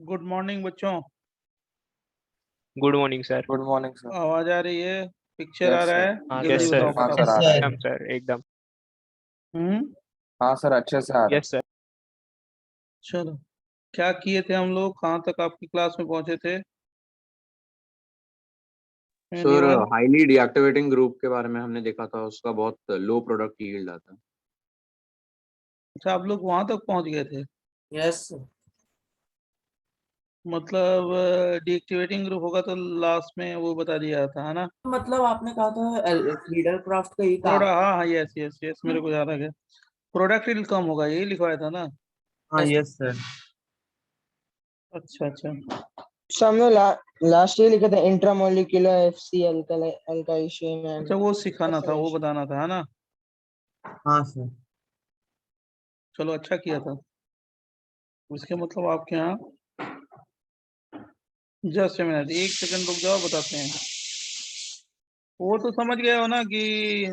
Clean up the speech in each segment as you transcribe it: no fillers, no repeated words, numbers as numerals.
Good morning बच्चों। Good morning sir. Good morning sir. आवाज आ रही है? पिक्चर आ यस रहा सर। है? हाँ जल्दी यस बताओ सर। हाँ फटाफट। सर, आ रहा है। एकदम सर एकदम। हम्म। हाँ सर, अच्छे से आ रहा यस सर। चलो, क्या किए थे हम लोग? कहाँ तक आपकी क्लास में पहुंचे थे? है sir. Anyone? Highly deactivating group के बारे में हमने देखा था, उसका बहुत लो प्रोडक्ट यील्ड आता है। अच्छा, आप लोग वहां तक पहुंच गए थे? यस मतलब डीएक्टिवेटिंग ग्रुप होगा तो लास्ट में वो बता दिया था, है ना? मतलब आपने कहा था फ्रीडर क्राफ्ट का ही थोड़ा, था। हाँ हाँ, यस यस यस, मेरे को याद आ गया। प्रोडक्ट यील्ड कम होगा, यही लिखवाया था ना? हाँ यस सर। अच्छा अच्छा। सामने लास्ट ईयर लिखा था इंट्रामोलिकुलर एफसी अल्काइशियम एंड अच्छा, वो सिखाना था, वो बताना था, है ना? हाँ सर। चलो, अच्छा किया था। इसके मतलब आपके यहाँ, जस्ट ए मिनट, एक सेकंड रुक जाओ, बताते हैं। वो तो समझ गए हो ना कि,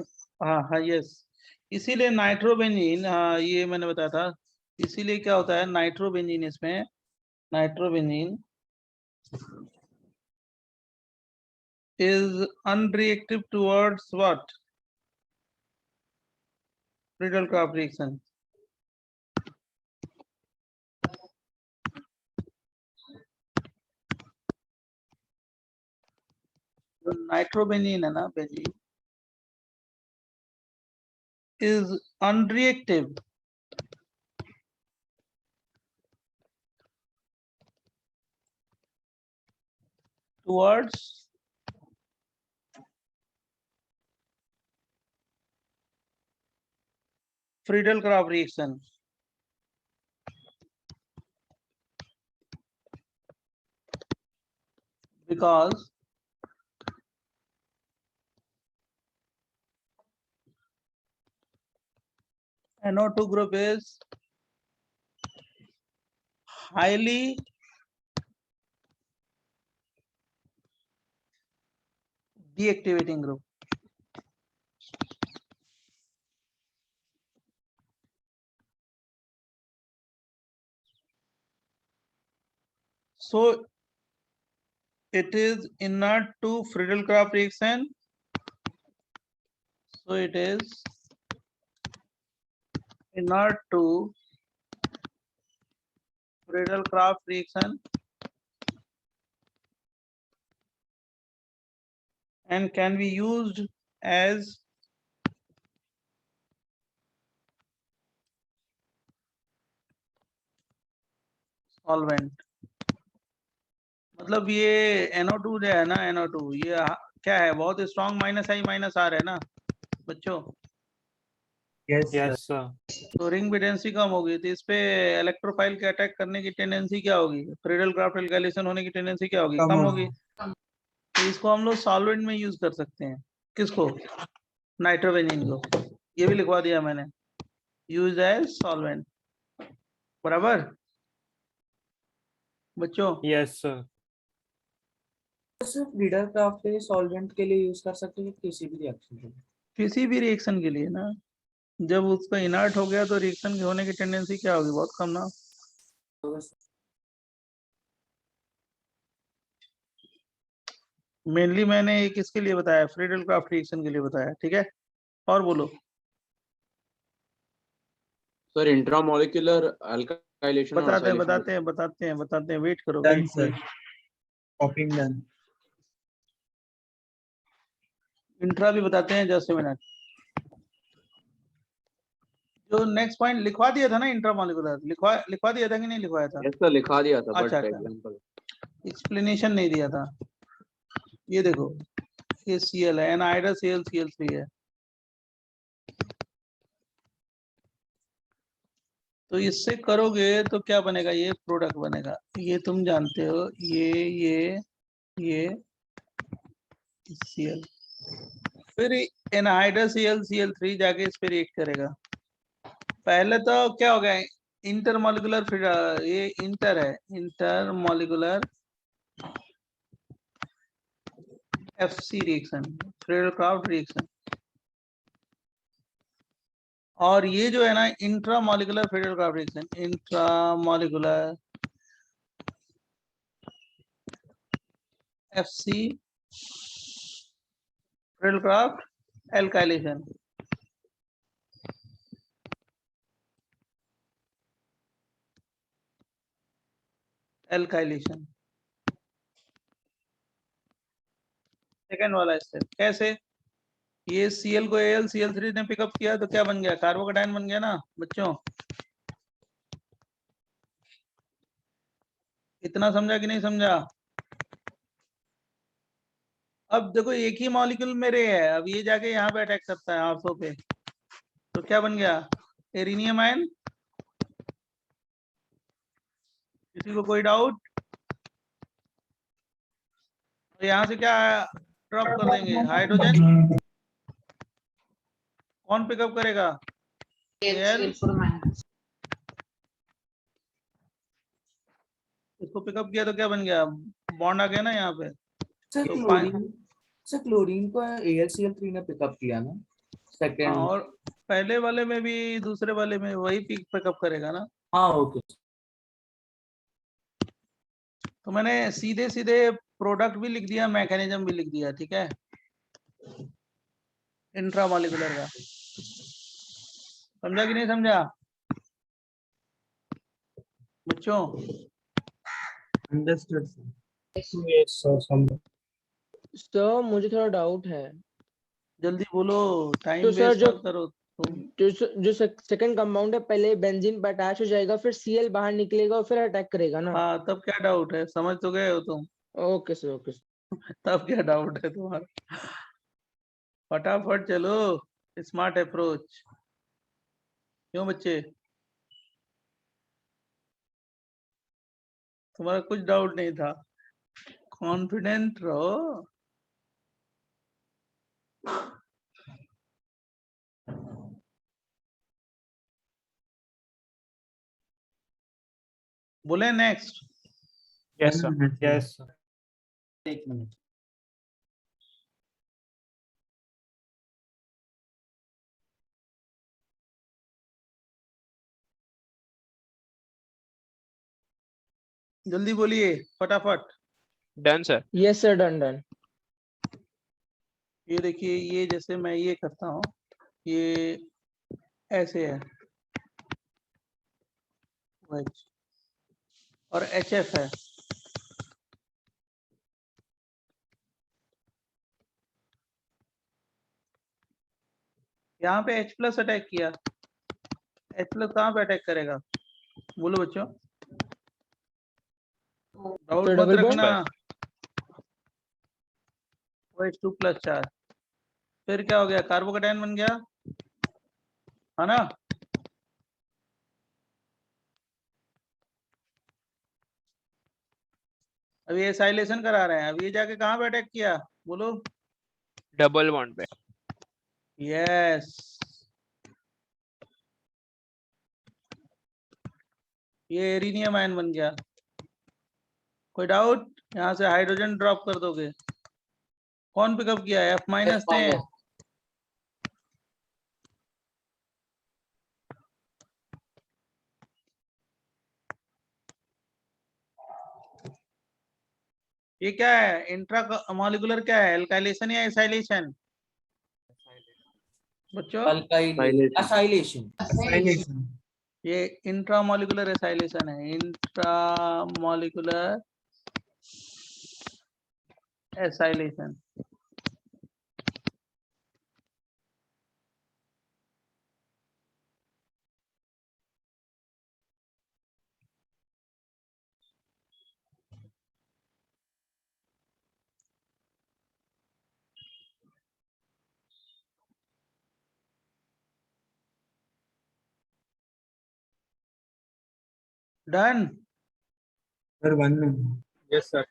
हाँ हाँ यस, इसीलिए नाइट्रोबेंजीन, हाँ ये मैंने बताया था। इसीलिए क्या होता है नाइट्रोबेंजीन, इसमें nitrobenzene is unreactive towards what? Friedel-Crafts reaction. तो नाइट्रोबेंजीन है ना, benzene is unreactive towards Friedel-Crafts reaction. Because NO2 group is highly deactivating group. So it is inert to Friedel-Crafts reaction. So it is inert to Friedel-Crafts reaction and can be used as solvent. मतलब ये NO2 जो है ना, NO2 ये क्या है, बहुत strong -I-R है ना बच्चों? Yes yes sir. सर। तो रिंग बिडेंसी कम होगी, तो इस पे इलेक्ट्रोफाइल के अटैक करने की टेंडेंसी क्या होगी? फ्रीडल-क्राफ्ट एल्काइलेशन होने की टेंडेंसी क्या होगी? कम होगी। तो इसको हम लोग सॉल्वेंट में यूज कर सकते हैं। किसको? नाइट्रोबेंजीन को। ये भी लिखवा दिया मैंने, यूज एज सॉल्वेंट। बराबर बच्चों? Yes sir. फ्रीडर क्राफ्ट के सॉल्वेंट के लिए यूज कर सकते हैं किसी भी रिएक्शन के लिए। किसी भी रिएक्शन के लिए ना, जब उसका इनर्ट हो गया तो रिएक्शन होने की टेंडेंसी क्या होगी? बहुत कम ना। मेनली मैंने एक इसके लिए बताया, फ्रीडल-क्राफ्ट रिएक्शन के लिए बताया, ठीक है? और बोलो। सर, इंट्रामोलिकुलर अल्काइलेशन और बताते हैं एसिलेशन। बताते हैं बताते हैं बताते हैं, वेट करो, done wait sir. Wait. Copying done. इंट्रा भी बताते हैं, जस्ट ए मिनट। जो नेक्स्ट पॉइंट लिखवा दिया था ना, इंट्रामोलिकुलर लिखवा दिया था कि नहीं लिखवाया था? यस सर, लिखा दिया था, अच्छा बट अच्छा, एग्जांपल एक्सप्लेनेशन नहीं दिया था। ये देखो, ये Cl है, एनहाइड्रस Cl3 है। तो इससे करोगे तो क्या बनेगा? ये प्रोडक्ट बनेगा, ये तुम जानते हो, ये Cl, फिर एनहाइड्रस Cl3 जाके इस पे रिएक्ट करेगा। पहले तो क्या हो गया, इंटरमोलिकुलर, फिर ये इंटर है, intermolecular FC reaction, Friedel-Crafts reaction. और ये जो है ना intramolecular Friedel-Crafts reaction, intramolecular FC Friedel-Crafts alkylation. Alkylation. Second वाला स्टेप कैसे? ये Cl को AlCl3 ने पिकअप किया तो क्या बन गया? कार्बोकेटायन बन गया ना बच्चों। इतना समझा कि नहीं समझा? अब देखो एक ही मॉलिक्यूल मेरे है, अब ये जाके यहाँ पे अटैक करता है आर्थो पे, तो क्या बन गया? एरिनियम आयन। किसी को कोई डाउट? तो यहाँ से क्या ड्रॉप कर देंगे? हाइड्रोजन। कौन पिकअप करेगा? Al। इसको पिकअप किया तो क्या बन गया? बॉन्ड आ गया ना यहाँ पे। सर तो क्लोरीन को AlCl3 ने पिकअप किया ना हाँ, सेकंड। और पहले वाले में भी दूसरे वाले में वही पिकअप करेगा ना। हाँ ओके। तो मैंने सीधे सीधे प्रोडक्ट भी लिख दिया, मैकेनिज्म भी लिख दिया, ठीक है, इंट्रामॉलिक्यूलर का। समझा कि नहीं समझा बच्चों? अंडरस्टूड सर मुझे थोड़ा डाउट है। जल्दी बोलो, टाइम तो सर वेस्ट जो मत करो तुम। जो सेकंड कंपाउंड है पहले बेंजीन पर अटैच हो जाएगा, फिर Cl बाहर निकलेगा और फिर अटैक करेगा ना। हाँ, तब क्या डाउट है? समझ तो गए हो तुम। Okay sir, okay sir. तब क्या डाउट है तुम्हारा? फटाफट चलो, स्मार्ट अप्रोच। क्यों बच्चे, तुम्हारा कुछ डाउट नहीं था? कॉन्फिडेंट रहो। बोले next. Yes sir, yes sir. एक मिनट। जल्दी बोलिए फटाफट। Done sir. Yes sir, done done. ये देखिए, ये जैसे मैं ये करता हूँ, ये ऐसे है wedge, और HF है। यहाँ पे H प्लस अटैक किया। H प्लस कहाँ पे अटैक करेगा? बोलो बच्चों, डाउट तो मत डबल रखना। OH2 प्लस चार्ज, फिर क्या हो गया? कार्बोकेटायन बन गया, है ना। अब ये एसाइलेशन करा रहे हैं, अब ये जाके कहाँ पे अटैक किया? बोलो। डबल बॉन्ड पे। यस, ये एरिनियम आयन बन गया। कोई डाउट? यहाँ से हाइड्रोजन ड्रॉप कर दोगे। कौन पिकअप किया? F माइनस ने। ये क्या है? इंट्रा मॉलिक्यूलर क्या है? एल्काइलेशन या एसाइलेशन बच्चों? असाइलेशन। ये इंट्रामॉलिक्यूलर एसाइलेशन है, intramolecular acylation. Done. Sir 1 minute. Yes sir.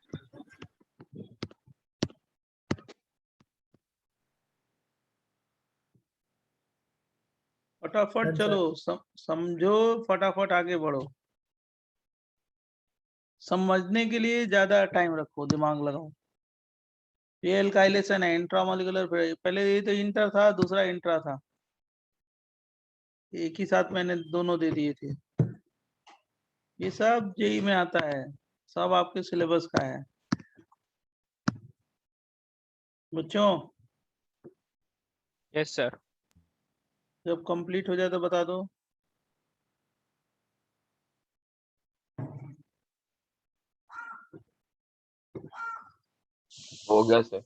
फटाफट डन चलो, समझो, फटाफट आगे बढ़ो। समझने के लिए ज्यादा टाइम रखो, दिमाग लगाओ। ये एल्काइलेशन है, इंट्रामॉलिक्यूलर। पहले ये तो इंटर था, दूसरा इंट्रा था, एक ही साथ मैंने दोनों दे दिए थे। ये सब जेई में आता है, सब आपके सिलेबस का है। बच्चों Yes, sir. जब कंप्लीट हो जाए तो बता दो। हो गया सर।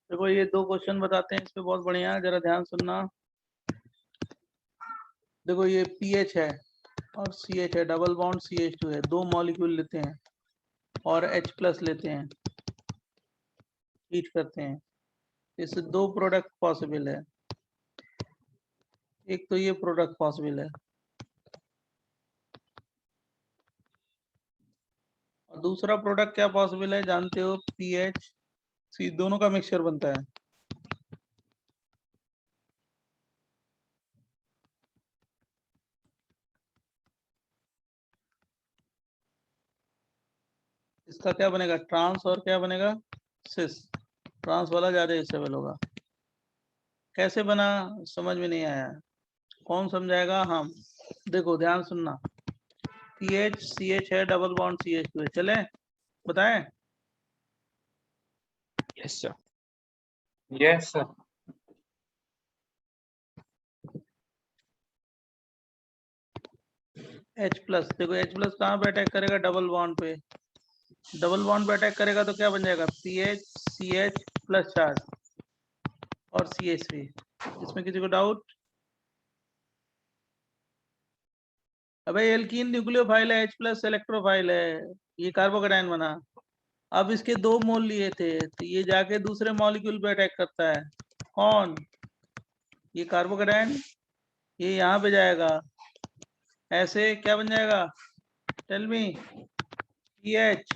देखो ये 2 क्वेश्चन बताते हैं, इस पे बहुत बढ़िया, जरा ध्यान सुनना। देखो ये पीएच है और सीएच है, डबल बॉन्ड CH2 है, 2 मॉलिक्यूल लेते हैं और H प्लस लेते हैं, हीट करते हैं, इससे 2 प्रोडक्ट पॉसिबल है। एक तो ये प्रोडक्ट पॉसिबल है और दूसरा प्रोडक्ट क्या पॉसिबल है जानते हो? पीएच सी दोनों का मिक्सचर बनता है। इसका क्या बनेगा? ट्रांस और क्या बनेगा? सिस। ट्रांस वाला ज्यादा स्टेबल होगा। कैसे बना समझ में नहीं आया, कौन समझाएगा? हम देखो ध्यान सुनना, पीएच CH है, डबल बॉन्ड CH2 है, चले बताएं? Yes, sir. Yes, sir. H plus, देखो H प्लस कहाँ पे अटैक करेगा? डबल बॉन्ड पे। डबल बॉन्ड पे अटैक करेगा तो क्या बन जाएगा? पीएच CH प्लस चार्ज और CH3। इसमें किसी को डाउट? अबे एल्कीन न्यूक्लियोफाइल है, H प्लस इलेक्ट्रोफाइल है, ये कार्बोकैटायन बना। अब इसके 2 मोल लिए थे तो ये जाके दूसरे मॉलिक्यूल पे अटैक करता है। कौन? ये कार्बोकैटायन, ये यहाँ पे जाएगा, ऐसे क्या बन जाएगा? Tell me. पीएच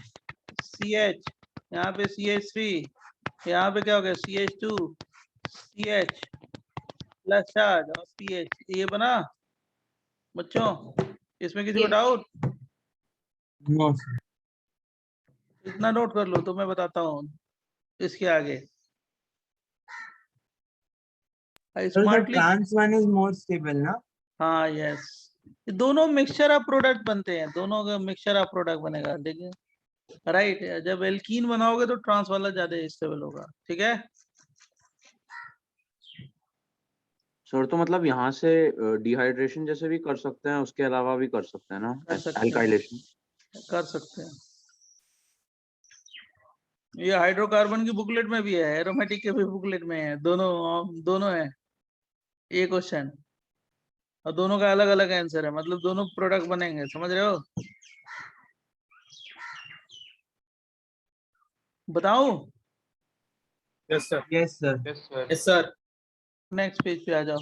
CH, यहाँ पे CH3, यहाँ पे क्या हो गया? CH2 CH प्लस चार्ज और पीएच, ये बना बच्चों? इसमें किसी को डाउट? No, sir. इतना नोट कर लो तो मैं बताता हूँ इसके आगे। So the smartly, trans one is more stable, na? हाँ यस, ये दोनों मिक्सचर ऑफ प्रोडक्ट बनते हैं, दोनों का मिक्सचर ऑफ प्रोडक्ट बनेगा। देखिए राइट, जब एल्कीन बनाओगे तो ट्रांस वाला ज्यादा स्टेबल होगा। ठीक है, सर तो मतलब यहाँ से डिहाइड्रेशन जैसे भी कर सकते हैं, उसके अलावा भी कर सकते हैं ना, कर सकते हैं, एल्काइलेशन? कर सकते हैं। ये हाइड्रोकार्बन की बुकलेट में भी है, एरोमेटिक के भी बुकलेट में है, दोनों है ये क्वेश्चन, और दोनों का अलग अलग आंसर है, मतलब दोनों प्रोडक्ट बनेंगे, समझ रहे हो? बताऊं? Yes, sir. Yes, sir. Yes, sir. Yes, sir. Next page पे आ जाओ।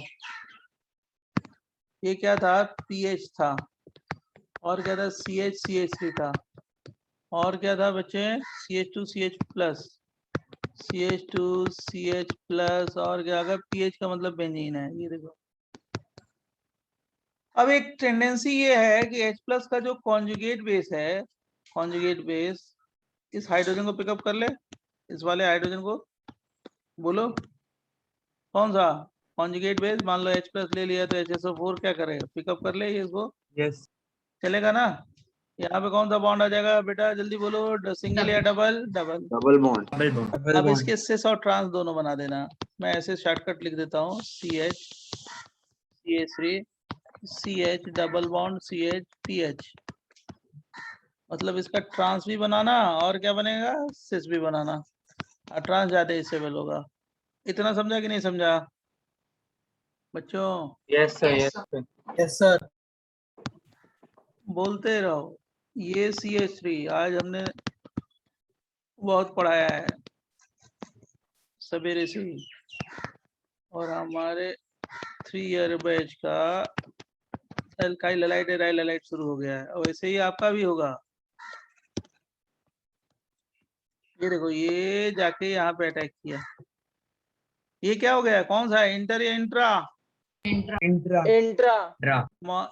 ये क्या था? पीएच था, और क्या था? CH CH3 था, और क्या था बच्चे? CH2 CH plus, CH2 CH plus, और क्या होगा? पीएच का मतलब बेंजीन है, ये देखो। अब एक टेंडेंसी ये है कि H प्लस का जो कॉन्जुगेट बेस है, कॉन्जुगेट बेस इस हाइड्रोजन को पिकअप कर ले, इस वाले हाइड्रोजन को, बोलो कौन सा कॉन्जुगेट बेस? मान लो H प्लस ले लिया तो HSO4 क्या करेगा? पिकअप कर ले ये इसको, Yes. चलेगा ना? यहाँ पे कौन सा बॉन्ड आ जाएगा बेटा? जल्दी बोलो, सिंगल या double? Double. Double bond. Double bond. Double अब bond. इसके सिस और ट्रांस दोनों बना देना। मैं ऐसे शॉर्टकट लिख देता हूँ, CH CH3 CH double bond CH PH, मतलब इसका ट्रांस भी बनाना और क्या बनेगा? सिस भी बनाना, और ट्रांस ज्यादा स्टेबल होगा। इतना समझा कि नहीं समझा बच्चों? Yes, sir. Yes, sir. Yes, sir. बोलते रहो। ये CH3 आज हमने बहुत पढ़ाया है सवेरे से ही, और हमारे 3 ईयर बैच का एल्काइल हैलाइड एराइल हैलाइड शुरू हो गया है, और वैसे ही आपका भी होगा। ये देखो, ये जाके यहाँ पे अटैक किया, ये क्या हो गया? कौन सा है? इंटर या intra? Intra. Intra. Intra.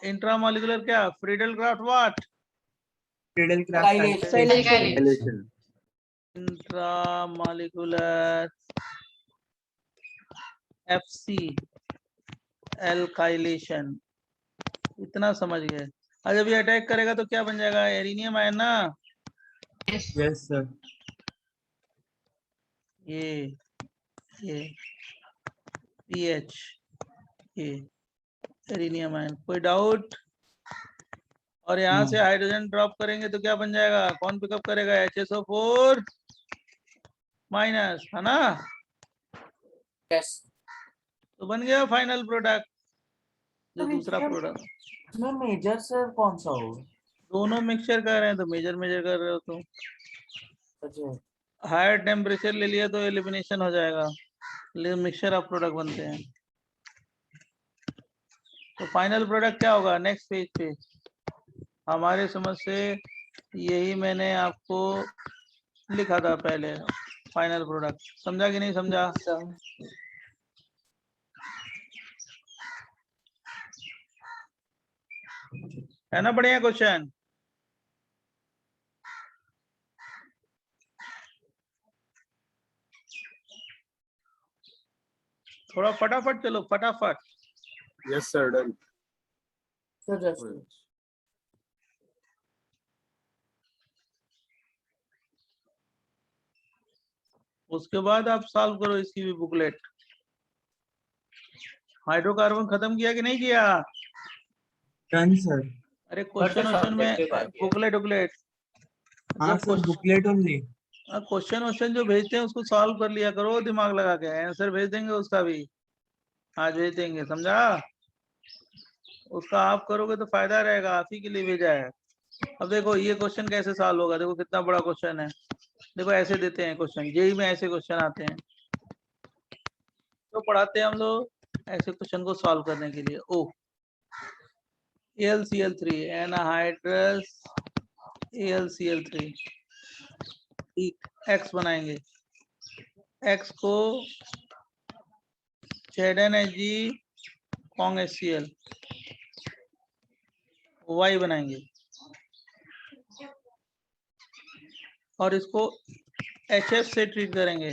Intra molecular क्या? Friedel craft what? Friedel craft. Alkylation. Intra molecular FC alkylation, इतना समझ गए? और जब ये अटैक करेगा तो क्या बन जाएगा? एरिनियम आयन ना। Yes, sir. ये पीएच, ये सेलेनियम आयन। कोई डाउट? और यहाँ से हाइड्रोजन ड्रॉप करेंगे तो क्या बन जाएगा? कौन पिकअप करेगा? HSO4 माइनस, है ना? यस। तो बन गया फाइनल प्रोडक्ट, जो दूसरा प्रोडक्ट। इसमें मेजर सर कौन सा होगा? दोनों मिक्सचर कर रहे हैं तो मेजर कर रहे हो तो अच्छा, हायर टेम्परेचर ले लिया तो एलिमिनेशन हो जाएगा, लेकिन मिक्सचर ऑफ प्रोडक्ट बनते हैं। तो फाइनल प्रोडक्ट क्या होगा? नेक्स्ट पेज पे हमारे समझ से यही मैंने आपको लिखा था पहले, फाइनल प्रोडक्ट। समझा कि नहीं समझा? है ना बढ़िया क्वेश्चन? थोड़ा फटाफट चलो, फटाफट। Yes, sir. Done. Sir just उसके बाद आप सॉल्व करो इसकी भी बुकलेट। हाइड्रोकार्बन खत्म किया कि नहीं किया? Done, sir. अरे क्वेश्चन में बुकलेट हाँ सर, बुकलेट ओनली। क्वेश्चन जो भेजते हैं उसको सॉल्व कर लिया करो दिमाग लगा के। आंसर भेज देंगे उसका भी, आज भेज देंगे, समझा? उसका आप करोगे तो फायदा रहेगा, आप ही के लिए भेजा है। अब देखो ये क्वेश्चन कैसे सॉल्व होगा, देखो कितना बड़ा क्वेश्चन है। देखो ऐसे देते हैं क्वेश्चन, जेईई में ऐसे क्वेश्चन आते हैं तो पढ़ाते हैं हम लोग ऐसे क्वेश्चन को सॉल्व करने के लिए। ओ AlCl3 एनाहाइड्रस AlCl3, ठीक, X बनाएंगे। X को ZnHg CongHCl, Y बनाएंगे और इसको HF से ट्रीट करेंगे,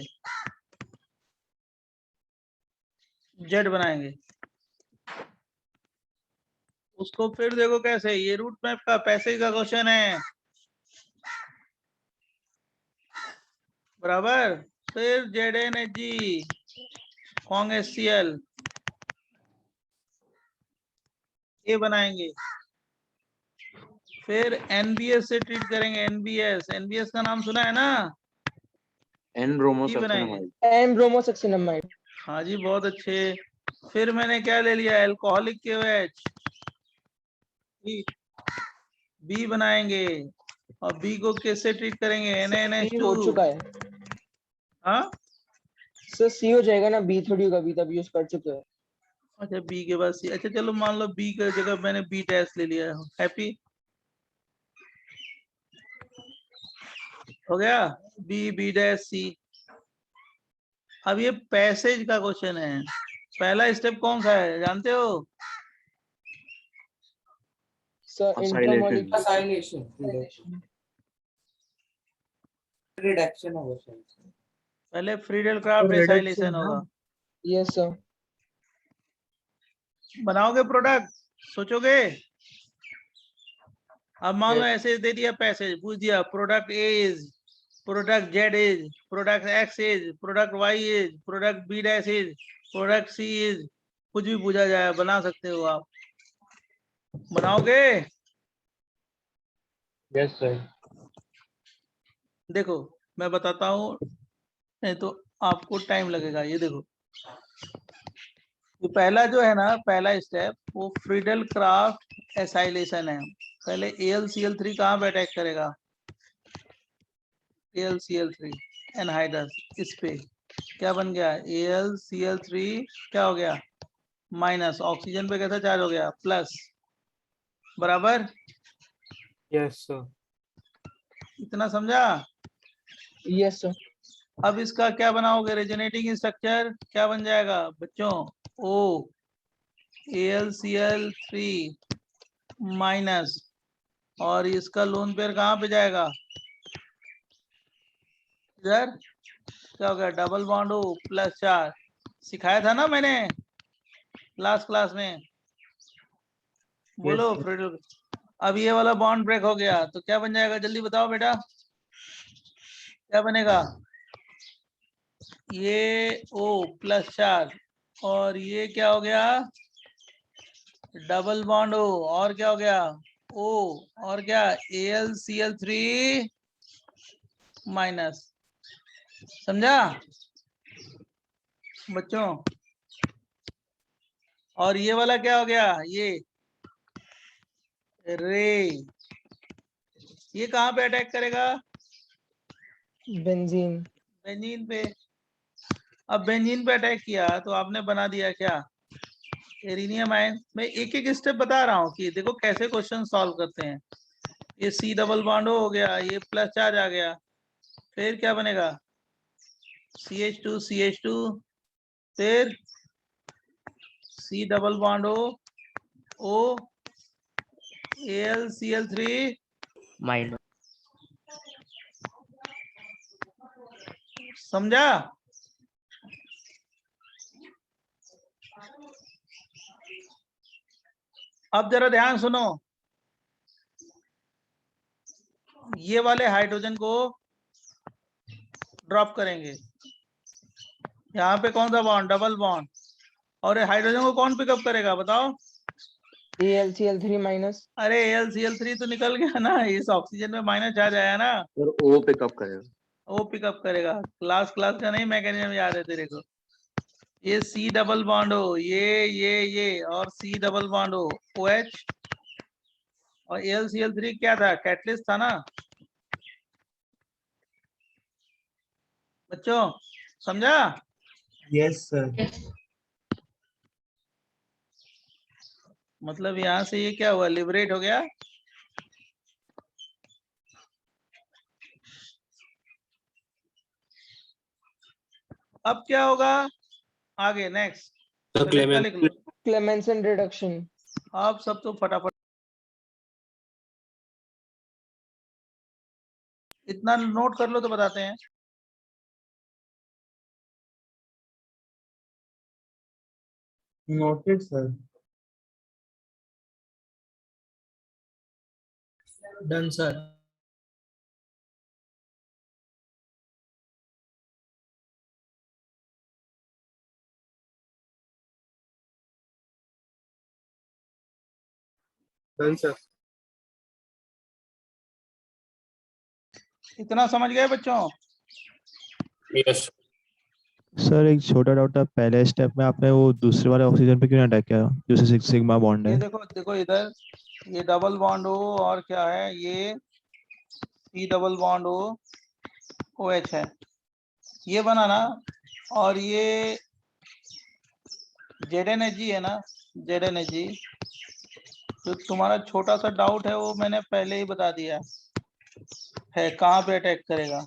Z बनाएंगे। उसको फिर देखो कैसे, ये रूट मैप का पैसेज का क्वेश्चन है, बराबर। फिर ZnHg CongHCl ये बनाएंगे, फिर NBS से ट्रीट करेंगे। NBS का नाम सुना है ना? N-bromosaccharamide। N-bromosaccharamide। हाँ जी, बहुत अच्छे। फिर मैंने क्या ले लिया? अल्कोहलिक KOH, B बनाएंगे और B को किससे ट्रीट करेंगे? C हो चुका NaNH2। है हाँ सर, C हो जाएगा ना, B थोड़ी होगा, B तब यूज कर चुके हैं। अच्छा, B के बाद C। अच्छा चलो मान लो B की जगह मैंने B टेस्ट ले लिया। हैप्पी हो गया? B dash C। अब ये पैसेज का क्वेश्चन है, पहला स्टेप कौन सा है जानते हो? Sir Acylated। असाइलेशन रिडक्शन होगा सर। पहले फ्रीडल क्राफ्ट Reduction एसाइलेशन ना? होगा। Yes sir. बनाओगे प्रोडक्ट, सोचोगे। अब मान लो ऐसे दे दिया पैसेज, पूछ दिया product A is, product Z is, product X is, product Y is, product B dash is, product C is, कुछ भी पूछा जाए बना सकते हो आप। बनाओगे? Yes, sir. देखो मैं बताता हूँ, नहीं तो आपको टाइम लगेगा। ये देखो, ये पहला जो है ना, पहला स्टेप वो फ्रीडल क्राफ्ट एसाइलेशन है। पहले AlCl3 कहाँ पे अटैक करेगा? AlCl3 एनहाइड्रस, इस पे क्या बन गया? AlCl3 क्या हो गया? माइनस, ऑक्सीजन पे कैसा चार्ज हो गया? प्लस, बराबर। Yes, sir. इतना समझा? Yes sir. अब इसका क्या बनाओगे? रेजोनेटिंग स्ट्रक्चर क्या बन जाएगा बच्चों? O AlCl3 माइनस, और इसका लोन पेयर कहाँ पे जाएगा? इधर। क्या हो गया? Double bond O +4। सिखाया था ना मैंने लास्ट क्लास में, बोलो sir. फ्रीडल। अब ये वाला बॉन्ड ब्रेक हो गया तो क्या बन जाएगा? जल्दी बताओ बेटा, क्या बनेगा? ये O प्लस चार्ज, और ये क्या हो गया, डबल बॉन्ड O, और क्या हो गया O, और क्या AlCl3 माइनस। समझा बच्चों? और ये वाला क्या हो गया, ये रे, ये कहाँ पे अटैक करेगा, बेंजीन। बेंजीन पे। अब बेंजीन पे अटैक किया तो आपने बना दिया क्या, एरिनियम आयन। मैं एक एक स्टेप बता रहा हूँ कि देखो कैसे क्वेश्चन सॉल्व करते हैं। ये C डबल बॉन्ड हो गया, ये प्लस चार्ज आ गया, फिर क्या बनेगा, CH2 CH2, फिर C double bond O AlCl3 minus. समझा? अब जरा ध्यान सुनो, ये वाले हाइड्रोजन को ड्रॉप करेंगे, यहाँ पे कौन सा बॉन्ड, डबल बॉन्ड, और हाइड्रोजन को कौन पिकअप करेगा बताओ, AlCl3 माइनस। अरे AlCl3 तो निकल गया ना, इस ऑक्सीजन में माइनस चार्ज आया ना, और O पिकअप करेगा। वो पिकअप करेगा। क्लास का नहीं मैकेनिज्म याद है तेरे को। ये C डबल बॉन्ड हो, ये और C डबल बॉन्ड हो OH, और AlCl3 क्या था, कैटलिस्ट था ना बच्चों, समझा? Yes, sir. मतलब यहाँ से ये क्या हुआ, लिबरेट हो गया। अब क्या होगा आगे, नेक्स्ट लिख लो। Clemmensen reduction. आप सब तो फटाफट इतना नोट कर लो तो बताते हैं। Noted, sir. Done, sir. Done, sir. इतना समझ गए बच्चों? Yes. सर एक छोटा डाउट था, पहले स्टेप में आपने वो दूसरे वाले ऑक्सीजन पे क्यों अटैक किया जो सिक्स सिग्मा बॉन्ड ये है? देखो देखो इधर, ये डबल बॉन्ड हो और क्या है, ये C डबल बॉन्ड हो OH है, ये बना ना, और ये ZnHg है ना, ZnHg। तो तुम्हारा छोटा सा डाउट है वो मैंने पहले ही बता दिया है, कहाँ पे अटैक करेगा।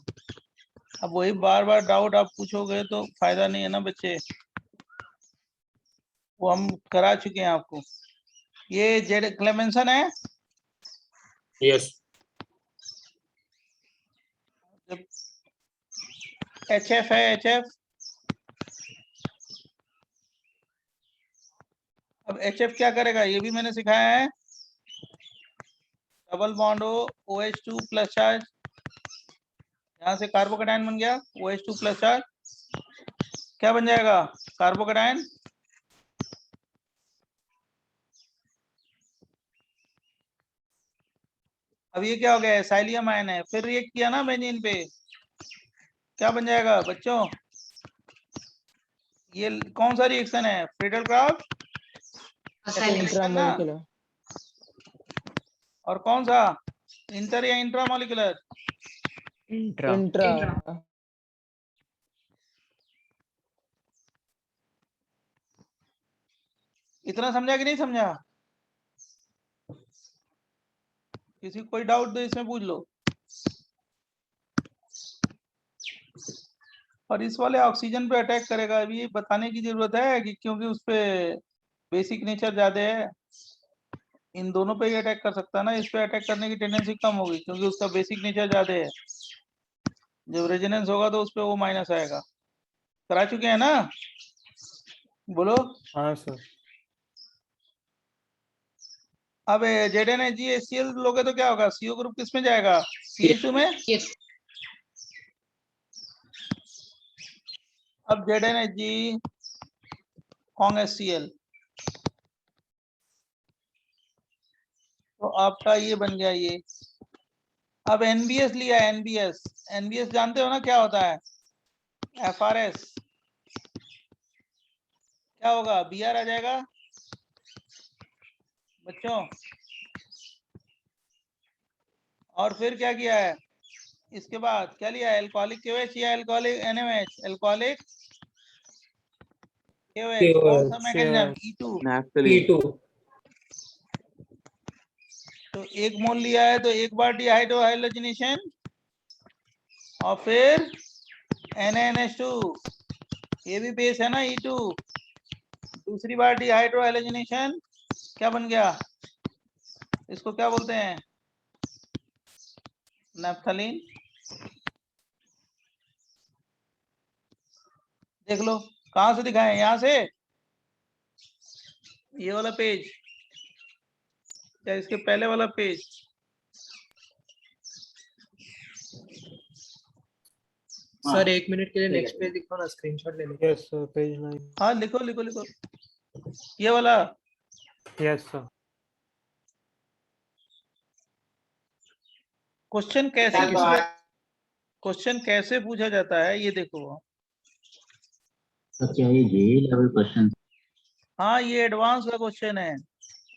अब वही बार बार डाउट आप पूछोगे तो फायदा नहीं है ना बच्चे, वो हम करा चुके हैं आपको। ये जेड क्लेमेंसन है, Yes. जब HF है, HF। अब HF क्या करेगा ये भी मैंने सिखाया है, डबल बॉन्ड हो OH2 प्लस चार्ज, यहाँ से कार्बोकेटाइन बन गया OH2 प्लस चार्ज, क्या बन जाएगा कार्बोकेटाइन। अब ये क्या हो गया, एसाइलियम आयन है, फिर रिएक्ट किया ना बेंजीन पे, क्या बन जाएगा बच्चों, ये कौन सा रिएक्शन है, फ्रीडल क्राफ्ट इंट्रामोलिकुलर। और कौन सा, इंटर या इंट्रामोलिकुलर, इंट्रा। इंट्रा। इतना समझा कि नहीं समझा, किसी कोई डाउट तो इसमें पूछ लो। और इस वाले ऑक्सीजन पे अटैक करेगा, अभी बताने की जरूरत है कि क्योंकि उस पे बेसिक नेचर ज्यादा है, इन दोनों पे ही अटैक कर सकता है ना, इस पे अटैक करने की टेंडेंसी कम होगी क्योंकि उसका बेसिक नेचर ज्यादा है। जब रेजोनेंस होगा तो उस पे वो माइनस आएगा। करा चुके हैं ना, बोलो। हाँ, sir. अब ZnHgHCl लोगे तो क्या होगा, CO ग्रुप किस में जाएगा, CH2 में। अब ZnHg CONG-HCl, तो आपका ये बन गया ये। अब NBS लिया है, NBS जानते हो ना क्या होता है? FRS क्या होगा? Br आ जाएगा बच्चों। और फिर क्या किया है इसके बाद? क्या लिया? अल्कोहलिक KOH या अल्कोहलिक NaOH? Alcoholic KOH। कौन सा मैकेनिज्म? E2। नैफ्थलीन। E2। तो 1 मोल लिया है तो एक बार डिहाइड्रो हाइड्रोजनेशन और फिर NaNH2, ये भी बेस है ना E2। दूसरी बार डिहाइड्रो हाइड्रोजनेशन क्या बन गया? इसको क्या बोलते हैं? नैफ्थलीन। देख लो कहां से दिखाएं, यहां से ये वाला पेज या इसके पहले वाला पेज? सर 1 मिनट के लिए नेक्स्ट पेज दिखाओ ना, स्क्रीनशॉट ले लो। Yes, sir. Page 9. हाँ लिखो लिखो लिखो, ये वाला। Yes, sir. क्वेश्चन कैसे पूछा जाता है ये देखो। क्या ये जेई लेवल क्वेश्चन? हाँ ये एडवांस का क्वेश्चन है।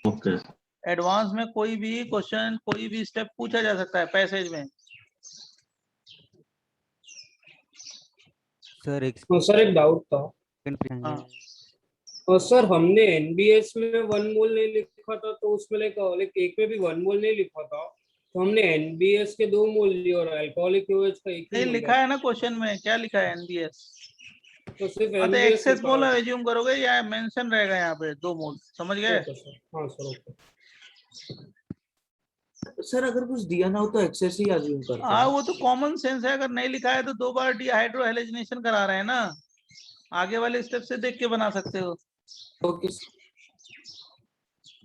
ओके। एडवांस में कोई भी क्वेश्चन, कोई भी स्टेप पूछा जा सकता है पैसेज में। सर एक तो सर एक डाउट था। हाँ और सर हमने एनबीएस में 1 मोल नहीं लिखा था, तो उसमें लाइक एक में भी 1 मोल नहीं लिखा था, तो हमने एनबीएस के 2 मोल लिए और अल्कोहलिक KOH का 1 नहीं ही लिखा है ना क्वेश्चन में, क्या लिखा है? NBS। तो सिर्फ हाँ तो एनबीएस एक्सेस मोल एज्यूम करोगे या मेंशन रहेगा यहाँ पे 2 मोल, समझ गए? हाँ सर ओके। सर अगर कुछ दिया ना हो तो एक्सेस ही अज्यूम करते हाँ हैं। वो तो कॉमन सेंस है, अगर नहीं लिखा है तो 2 बार डिहाइड्रो हाइड्रोजनेशन करा रहे हैं ना, आगे वाले स्टेप से देख के बना सकते हो। ओके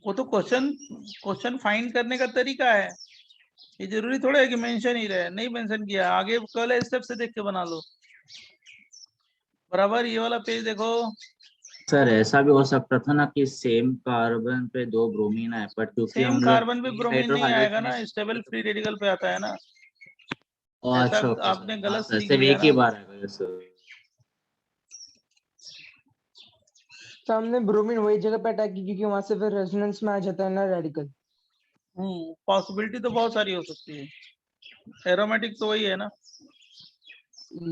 वो तो क्वेश्चन फाइंड करने का तरीका है, ये जरूरी थोड़ा है कि मेंशन ही रहे। नहीं मेंशन किया, आगे वाले स्टेप से देख के बना लो। बराबर ये वाला पेज देखो। सर ऐसा भी हो सकता था ना कि सेम कार्बन पे 2 ब्रोमीन है, बट क्योंकि सेम हम कार्बन पे ब्रोमीन नहीं आएगा ना, हाइड्रोजनेशन स्टेबल फ्री रेडिकल पे आता है ना। ऐसा अच्छा ओके आपने सर, गलत सीख सिर्फ लिया एक ही ना। बार आएगा सर। सामने ब्रोमीन वही जगह पे अटैक की क्योंकि वहां से फिर रेजोनेंस में आ जाता है ना रेडिकल। पॉसिबिलिटी तो बहुत सारी हो सकती है, एरोमेटिक तो वही है ना।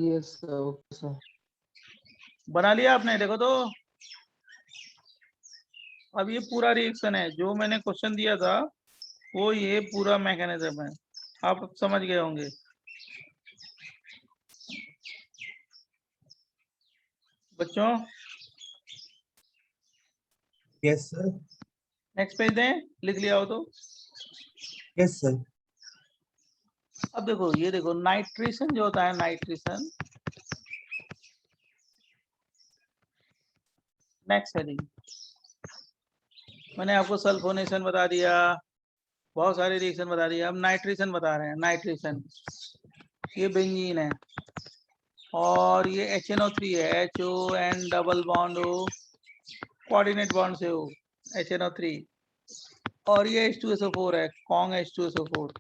Yes sir, okay sir. बना लिया आपने? देखो तो अब ये पूरा रिएक्शन है जो मैंने क्वेश्चन दिया था, वो ये पूरा मैकेनिज्म है, आप अब समझ गए होंगे। बच्चों यस सर। नेक्स्ट पेज दें, लिख लिया हो तो। Yes sir. अब देखो ये देखो नाइट्रेशन जो होता है, नाइट्रेशन नेक्स्ट हेडिंग। मैंने आपको सल्फोनेशन बता दिया, बहुत सारे रिएक्शन बता दिया, अब नाइट्रेशन बता रहे हैं। नाइट्रेशन ये बेंजीन है और ये HNO3 है, HON डबल बॉन्ड हो, कोऑर्डिनेट बॉन्ड से हो HNO3, और ये H2SO4 है, कॉन्ग H2SO4।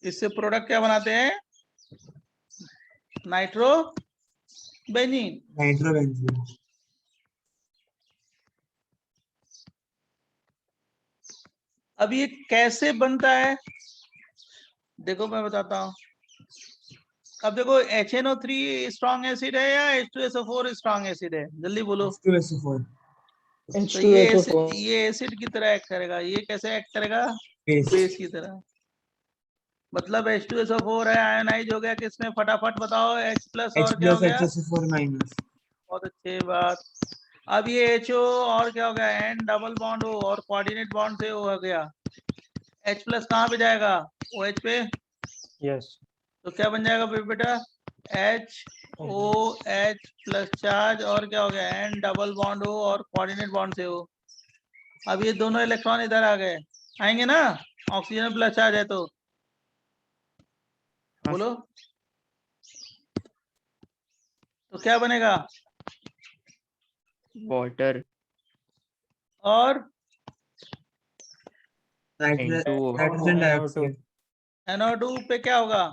इससे प्रोडक्ट क्या बनाते हैं? Nitro benzene. नाइट्रोबेंजीन। अब ये कैसे बनता है देखो मैं बताता हूँ। अब देखो HNO3 स्ट्रॉन्ग एसिड है या H2SO4 स्ट्रॉन्ग एसिड है? जल्दी बोलो। H2SO4। तो ये एसिड की तरह एक्ट करेगा। ये कैसे एक्ट करेगा? बेस की तरह। मतलब H2SO4 है, आयनाइज हो गया किसमें? फटाफट बताओ। H+ और क्या हो गया? HSO4-। बहुत अच्छी बात। अब ये HO और क्या हो गया? N डबल बॉन्ड हो और कोऑर्डिनेट बॉन्ड से हो गया। H+ कहाँ पे जाएगा? OH पे। Yes. तो क्या बन जाएगा बेटा? HOH+ चार्ज और क्या हो गया? N डबल बॉन्ड हो और कोऑर्डिनेट बॉन्ड से हो। अब ये दोनों इलेक्ट्रॉन इधर आ गए, आएंगे ना? ऑक्सीजन प्लस चार्ज है तो बोलो। तो क्या बनेगा? water और into नाइट्रोजन डाइऑक्साइड NO2 पे क्या होगा?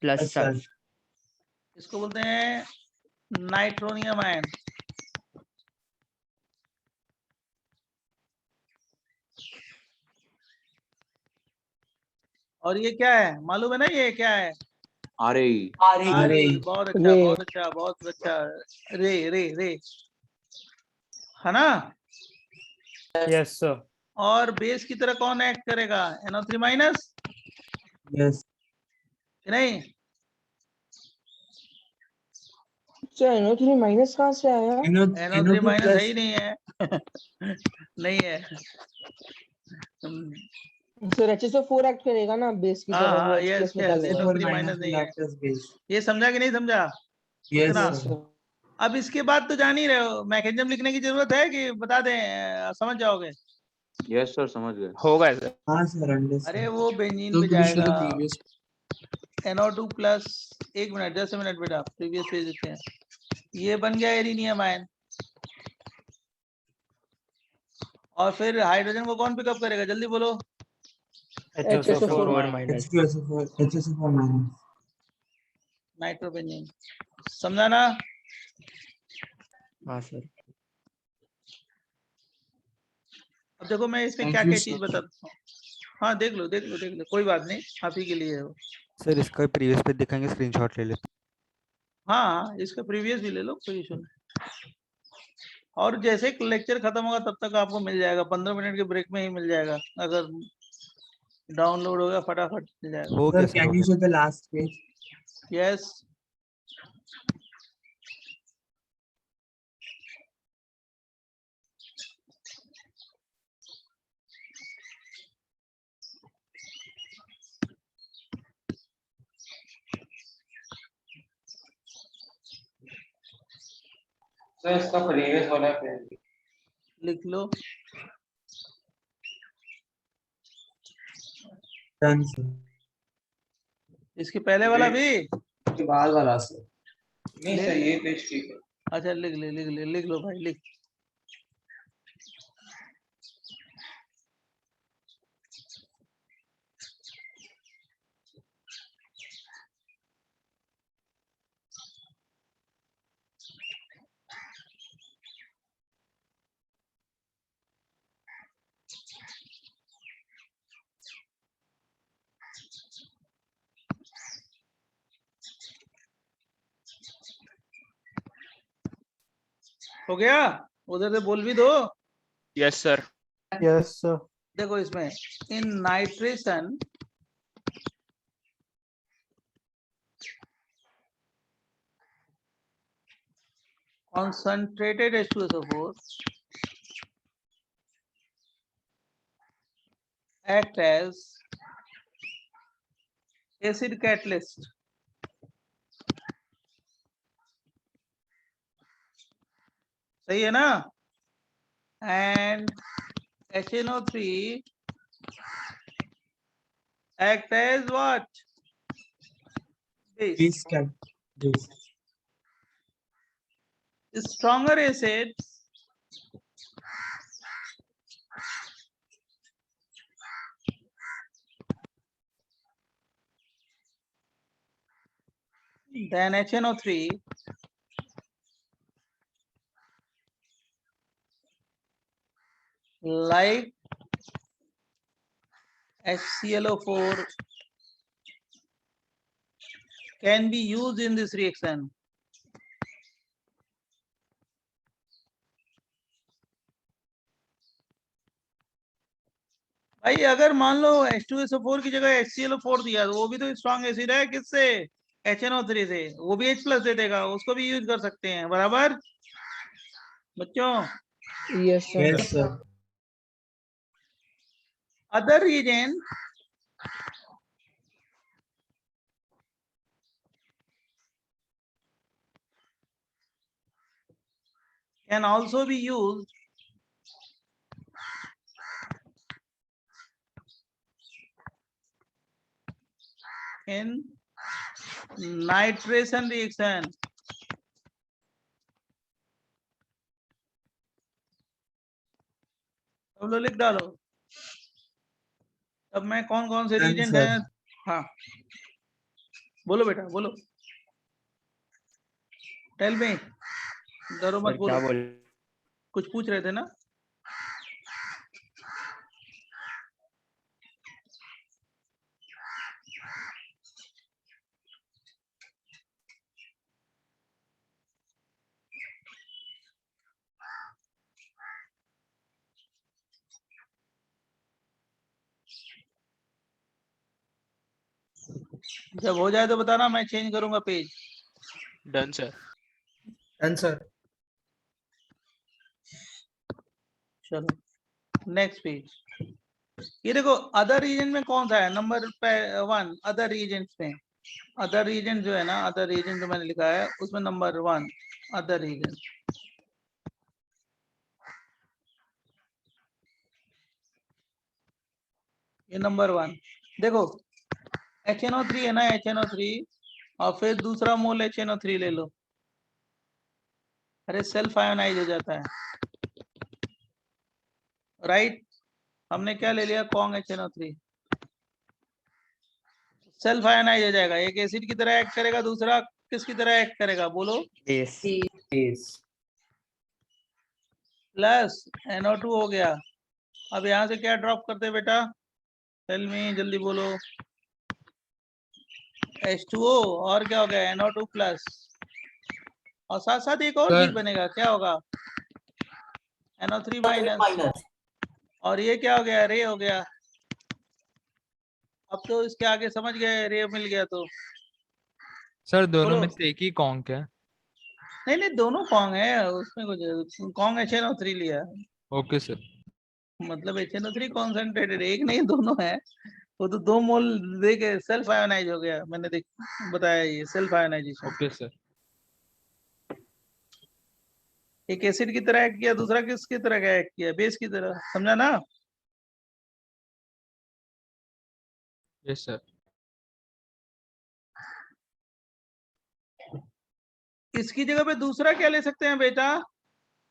plus sulfur. इसको बोलते हैं नाइट्रोनियम आयन। और ये क्या है मालूम है ना? ये क्या है? RAE। बहुत अच्छा, रे। बहुत अच्छा, बहुत अच्छा। रे रे रे, है ना? यस सर और बेस की तरह कौन एक्ट करेगा? NO3 माइनस, यस नहीं? अच्छा NO3 माइनस कहाँ से आया? NO3 माइनस है ही नहीं है। नहीं है। सर HSO4 एक्ट करेगा ना बेस की तरह, वो हाँ, H यस प्लस यस, निकालेगा। NO3 माइनस नहीं है। ये समझा कि नहीं समझा? इतना? Yes, sir. अब इसके बाद तो जान ही रहे हो, मैकेनिज्म लिखने की जरूरत है कि बता दें? समझ जाओगे? यस सर, समझ गए। होगा सर। हाँ सर अरे वो बेंजीन पे जाएगा। NO2 प्लस, एक मिनट, 10 मिनट बेटा, प्रीवियस पेज देते हैं। ये बन गया एरिनियम आयन। और फिर हाइड्रोजन को कौन पिकअप करेगा? जल्दी बोलो। HSO4 4 minus. नाइट्रोबेंजीन। समझा ना? हाँ सर। अब देखो मैं इसमें क्या क्या चीज बताता हूँ। हाँ देख लो देख लो देख लो, कोई बात नहीं, आप ही के लिए है वो। सर इसका प्रीवियस पे दिखाएंगे, स्क्रीनशॉट ले लेते। हाँ, इसका प्रीवियस भी ले लो, कोई इशू नहीं। और जैसे लेक्चर खत्म होगा तब तक आपको मिल जाएगा, 15 मिनट के ब्रेक में ही मिल जाएगा। अगर डाउनलोड होगा फटाफट मिल जाएगा। हो गया सर, हो गया। The last page? Yes. Sir इसका प्रीवियस वाला पेज लिख लो। Done sir. इसके पहले वाला भी? के बाद वाला सर। नहीं ले- सर, ये पेज ठीक है। अच्छा लिख ले लिख ले, लिख लो भाई लिख। हो गया? उधर से बोल भी दो। Yes sir. Yes sir. देखो इसमें इन nitration concentrated H2SO4 act as acid catalyst. सही है ना? And HNO3 act as what? Base. Stronger acids than HNO3 like HClO4 can be used in this reaction. भाई अगर मान लो H2SO4 की जगह HClO4 दिया तो वो भी तो स्ट्रॉन्ग एसिड है, किससे? HNO3 से। वो भी H प्लस दे देगा, उसको भी यूज कर सकते हैं, बराबर बच्चों? Yes, sir. Yes sir. Other reagent can also be used in nitration reaction, सब लोग लिख डालो। अब मैं कौन कौन से Done, रिएजेंट sir. हैं, हाँ बोलो बेटा बोलो, टेल मी, डरो मत सर क्या बोलो, बोल कुछ पूछ रहे थे ना? जब हो जाए तो बताना, मैं चेंज करूंगा page. Done sir. Done, sir. चलो नेक्स्ट पेज। ये देखो अदर रीजन में कौन सा है, नंबर 1 अदर रीजन में, अदर रीजन जो है ना, अदर रीजन जो मैंने लिखा है उसमें नंबर 1 अदर रीजन। ये नंबर 1 देखो, HNO3 है ना, HNO3 और फिर दूसरा मोल HNO3 ले लो, अरे सेल्फ आयोनाइज हो जाता है, राइट? हमने क्या ले लिया, कॉन्ग HNO3, सेल्फ आयोनाइज हो जाएगा, एक एसिड की तरह एक्ट करेगा, दूसरा किसकी तरह एक्ट करेगा बोलो, Yes. प्लस NO2 हो गया। अब यहाँ से क्या ड्रॉप करते बेटा, टेल मी जल्दी बोलो, H2O और क्या हो गया, NO2 प्लस, और साथ साथ एक और चीज बनेगा, क्या होगा, NO3 माइनस, और ये क्या हो गया, रे हो गया। अब तो इसके आगे समझ गए, रे मिल गया तो सर दोनों बोलो। में से एक ही कॉन्क है। नहीं नहीं दोनों कॉन्ग है, उसमें कुछ, कॉन्ग HNO3 लिया, ओके सर। मतलब HNO3 कॉन्सेंट्रेटेड, एक नहीं दोनों है, वो तो 2 मोल दे के सेल्फ आयोनाइज हो गया, मैंने देख बताया ये सेल्फ आयोनाइजेशन। Okay sir. एक एसिड की तरह एक्ट किया, दूसरा किसकी तरह एक्ट किया, बेस की तरह, समझा ना? Yes sir. इसकी जगह पे दूसरा क्या ले सकते हैं बेटा,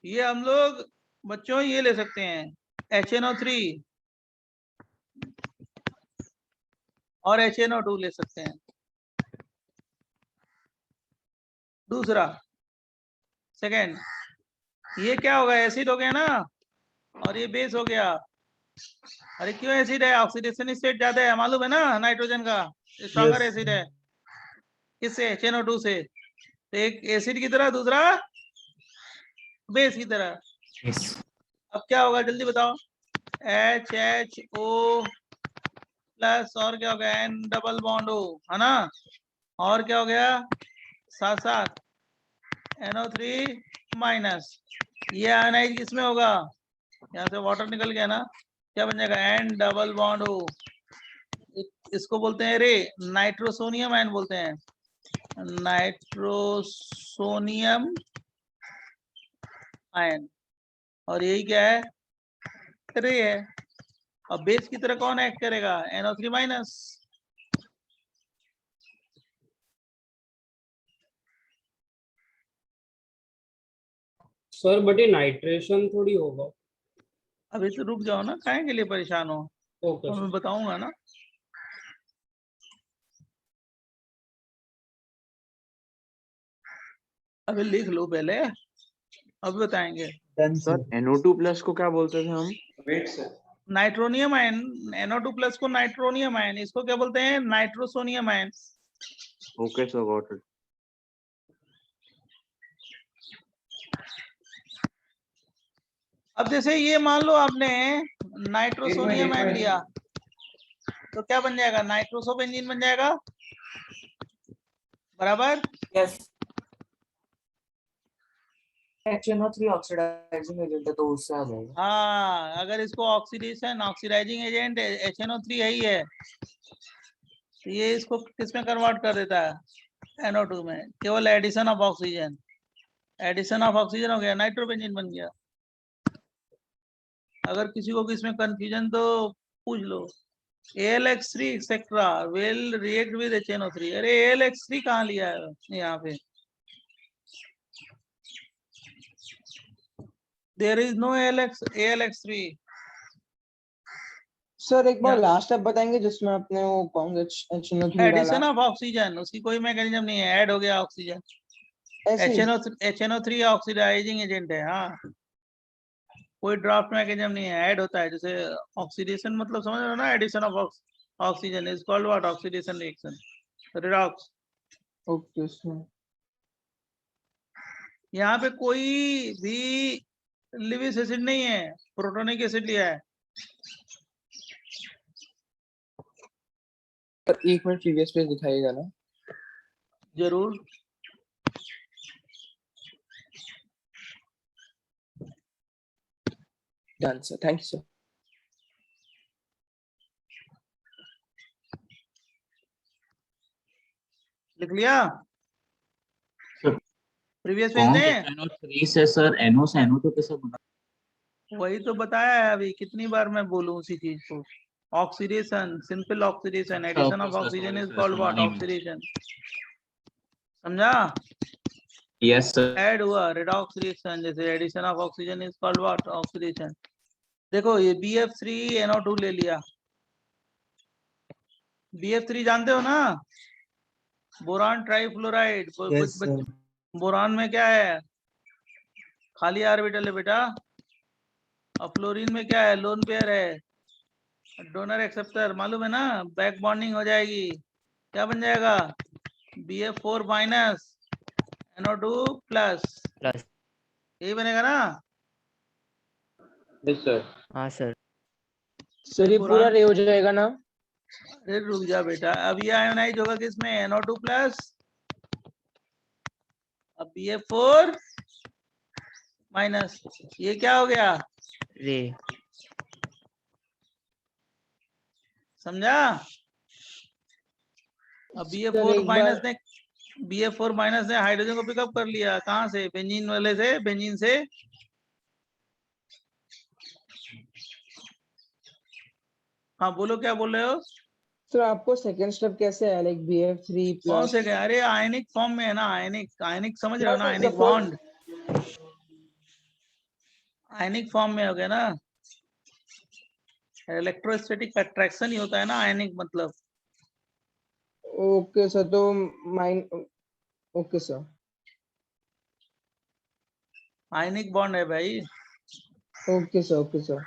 ये हम लोग बच्चों ये ले सकते हैं, HNO3 और HNO2 ले सकते हैं। दूसरा सेकेंड, ये क्या होगा, एसिड हो गया ना, और ये बेस हो गया। अरे क्यों एसिड है, ऑक्सीडेशन स्टेट ज्यादा है, मालूम है ना, नाइट्रोजन का स्ट्रॉन्गर Yes. एसिड है, किससे, HNO2 से। तो एक एसिड की तरह, दूसरा बेस की तरह। Yes. अब क्या होगा जल्दी बताओ, HHO प्लस और क्या हो गया, N डबल बॉन्ड O, है ना, और क्या हो गया साथ साथ NO3 माइनस, ये आयनाइज किसमें होगा, यहाँ से वाटर निकल गया ना, क्या बन जाएगा, N डबल बॉन्ड O, इसको बोलते हैं रे, नाइट्रोसोनियम आयन बोलते हैं, नाइट्रोसोनियम आयन, और यही क्या है, रे है। अब बेस की तरह कौन एक्ट करेगा, NO3 माइनस। सर बट ये नाइट्रेशन थोड़ी होगा। अभी तो रुक जाओ ना, काहे के लिए परेशान हो, ओके तो मैं बताऊंगा ना। अभी लिख लो पहले, अब बताएंगे। Done, sir. Sir NO2 plus को क्या बोलते थे हम? नाइट्रोनियम आयन, NO2 प्लस को नाइट्रोनियम आयन, इसको क्या बोलते हैं, nitrosonium ion. Okay sir, got it. अब जैसे ये मान लो आपने नाइट्रोसोनियम आयन लिया, तो क्या बन जाएगा, नाइट्रोसो बेंजीन बन जाएगा, बराबर। यस, HNO3 ऑक्सीडाइजिंग एजेंट है तो उससे आ जाएगा। हाँ, अगर इसको ऑक्सीडेशन ऑक्सीडाइजिंग एजेंट HNO3 है ही है, तो ये इसको किस में कन्वर्ट कर देता है, NO2 में, केवल addition of oxygen, addition of oxygen हो गया, नाइट्रोबेंजीन बन गया। अगर किसी को इसमें कंफ्यूजन तो पूछ लो, AlX3 etcetera will react with HNO3. अरे AlX3 कहाँ लिया है यहाँ पे? There is no AlX3. Sir एक बार Yeah. लास्ट स्टेप बताएंगे जिसमें आपने वो HNO3 डाला एडिशन ऑफ ऑक्सीजन, उसकी कोई मैकेनिज्म नहीं है, ऐड हो गया ऑक्सीजन। ऐसे ही? HNO3 ऑक्सीडाइजिंग एजेंट है। हाँ, कोई ड्राफ्ट मैकेनिज्म नहीं है, ऐड होता है। जैसे ऑक्सीडेशन मतलब समझ रहे हो ना, addition of oxygen is called what? Oxidation reaction, redox. Okay sir. यहाँ पे कोई भी लिविस एसिड नहीं है, प्रोटोनिक एसिड लिया है। एक मिनट प्रीवियस पेज दिखाइएगा ना। जरूर। Done sir, thank you sir. लिख लिया? सर, प्रीवियस पेज कौन में HNO3 से सर NO से NO2 कैसे बना? वही तो बताया है अभी, कितनी बार मैं बोलूं उसी चीज को। ऑक्सीडेशन, सिंपल ऑक्सीडेशन, अच्छा, addition okay of sir, oxygen sorry is sir, called सुना व्हाट? नहीं मैंने। ऑक्सीडेशन। समझा? Yes sir. ऐड हुआ रिडॉक्स रिएक्शन, जैसे addition of oxygen is called what? Oxidation. देखो ये BF3NO2 ले लिया। BF3 जानते हो ना, boron trifluoride. Yes sir. Boron में क्या है? खाली ऑर्बिटल है बेटा। और फ्लोरीन में क्या है? लोन पेयर है, डोनर एक्सेप्टर। मालूम है ना? बैक बॉन्डिंग हो जाएगी, क्या बन जाएगा? BF4 माइनस NO2 प्लस, यही बनेगा ना? Yes sir. हाँ सर। सर ये पूरा रे हो जाएगा ना? अरे रुक जा बेटा, अब ये आयोनाइज होगा किसमें? NO2 प्लस, अब BF4 माइनस, ये क्या हो गया? रे। समझा? अब सर BF4 एक माइनस बार ने हाइड्रोजन को पिकअप कर लिया। कहाँ से? बेंजीन वाले से, बेंजीन से। हाँ बोलो, क्या बोल रहे हो? सर आपको सेकंड स्टेप कैसे है? लाइक BF3 कौन से प्लस गए? अरे आयनिक फॉर्म में है ना, आयनिक समझ रहे हो ना? आयनिक सपोज बॉन्ड, आयनिक फॉर्म में हो गया ना। इलेक्ट्रोस्टैटिक अट्रैक्शन ही होता है ना आयनिक मतलब। ओके सर, तो ओके सर। आयनिक बॉन्ड है भाई। Okay sir, okay sir.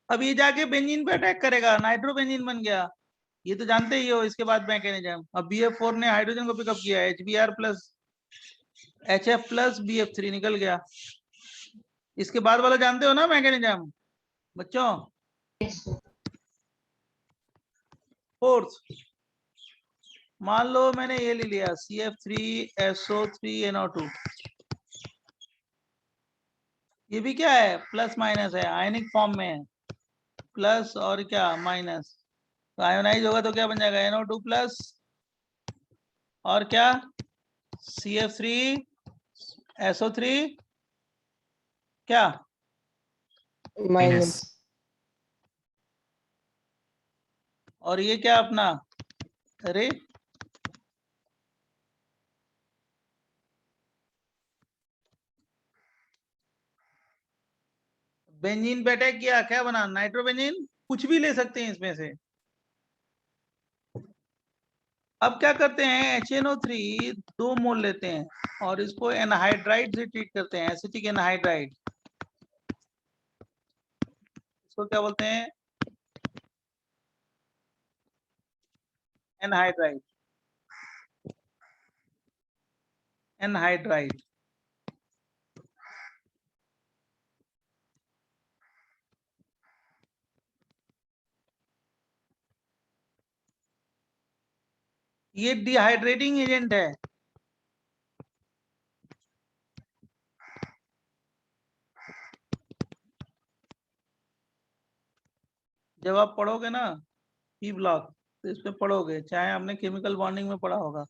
अब ये जाके बेंजीन पे अटैक करेगा, नाइट्रोबेंजीन बन गया। ये तो जानते ही हो। इसके बाद मैकेनिज्म, अब BF4 ने हाइड्रोजन को पिकअप किया, HBr plus HF plus BF3 निकल गया। इसके बाद वाला जानते हो ना मैकेनिज्म बच्चों? फोर्थ, मान लो मैंने ये ले लिया CF3SO3NO2, ये भी क्या है? प्लस माइनस है, आयनिक फॉर्म में है, प्लस और क्या माइनस। तो आयोनाइज होगा तो क्या बन जाएगा? NO2 प्लस और क्या? CF3SO3 क्या? माइनस। और ये क्या अपना? अरे बेंजीन पे अटैक किया, क्या बना? नाइट्रोबेंजीन। कुछ भी ले सकते हैं इसमें से। अब क्या करते हैं? HNO3 2 मोल लेते हैं और इसको एनहाइड्राइड से ट्रीट करते हैं, एसिटिक एनहाइड्राइड। इसको क्या बोलते हैं? एनहाइड्राइड। एनहाइड्राइड। ये डिहाइड्रेटिंग एजेंट है। जब आप पढ़ोगे ना पी ब्लॉक तो इसमें पढ़ोगे, चाहे आपने केमिकल बॉन्डिंग में पढ़ा होगा,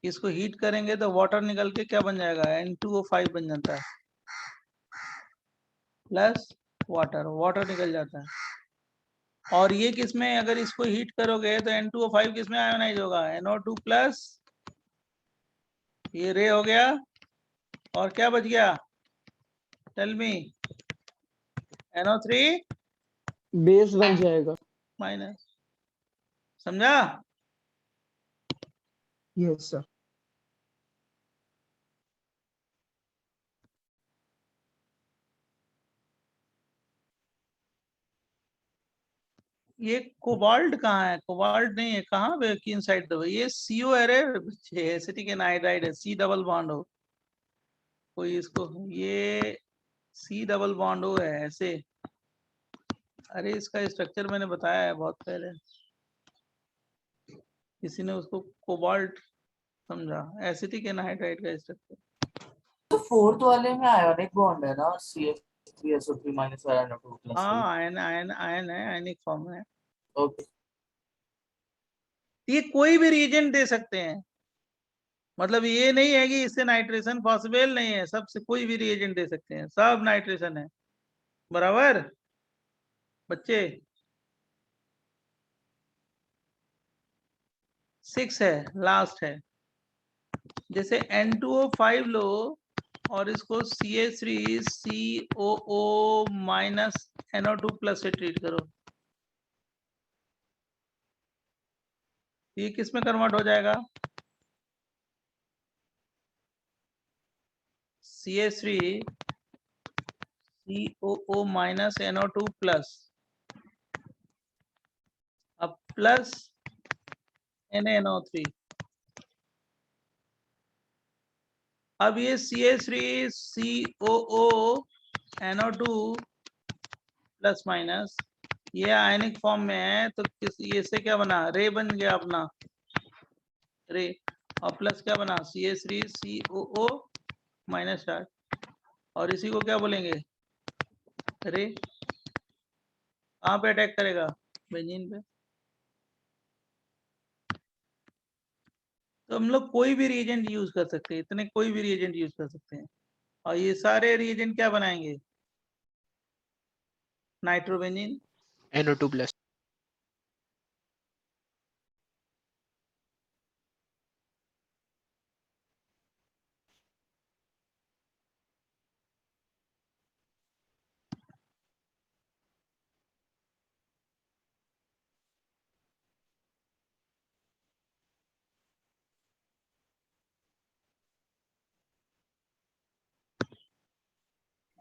इसको हीट करेंगे तो वाटर निकल के क्या बन जाएगा, N2O5 बन जाता है, प्लस वाटर, वाटर निकल जाता है। और ये किसमें, अगर इसको हीट करोगे तो N2O5 किसमें आयोनाइज होगा, NO2 प्लस, ये रे हो गया, और क्या बच गया, टेल मी, NO3 बेस बन जाएगा। माइनस। समझा? Yes sir. ये कोबाल्ट कहाँ है, कोबाल्ट नहीं है, कहाँ पे किन साइड दबा, ये CO है रे बच्चे, एसिटिक एनाइड्राइड है, C डबल बॉन्ड हो, कोई इसको, ये C डबल बॉन्ड हो है ऐसे, अरे इसका स्ट्रक्चर मैंने बताया है बहुत पहले, किसी ने उसको कोबाल्ट समझा, एसिटिक एनाइड्राइड का स्ट्रक्चर। तो फोर्थ वाले में आयोनिक बॉन्ड है ना, CH3SO3 माइनस NO2 प्लस। हाँ आयन आयन आयन है, आयनिक फॉर्म है। ओके। ये कोई भी रिएजेंट दे सकते हैं, मतलब ये नहीं है कि इससे नाइट्रेशन पॉसिबल नहीं है, सबसे कोई भी रिएजेंट दे सकते हैं, सब नाइट्रेशन है, बराबर बच्चे। 6 है, लास्ट है, जैसे N2O5 लो और इसको CH3COO माइनस NO2 प्लस से ट्रीट करो, ये किस में कन्वर्ट हो जाएगा, CH3COO माइनस NO2 प्लस, अब प्लस NaNO3, अब ये CH3COO NO2 प्लस माइनस, ये आयनिक फॉर्म में है तो किस, ये से क्या बना, रे बन गया अपना, रे, और प्लस क्या बना, CH3COO माइनस चार्ज, और इसी को क्या बोलेंगे, रे। कहाँ पे अटैक करेगा, बेंजीन पे। तो हम लोग कोई भी रिएजेंट यूज कर सकते हैं, इतने कोई भी रिएजेंट यूज कर सकते हैं, और ये सारे रिएजेंट क्या बनाएंगे, नाइट्रोबेंजीन। NO2 plus.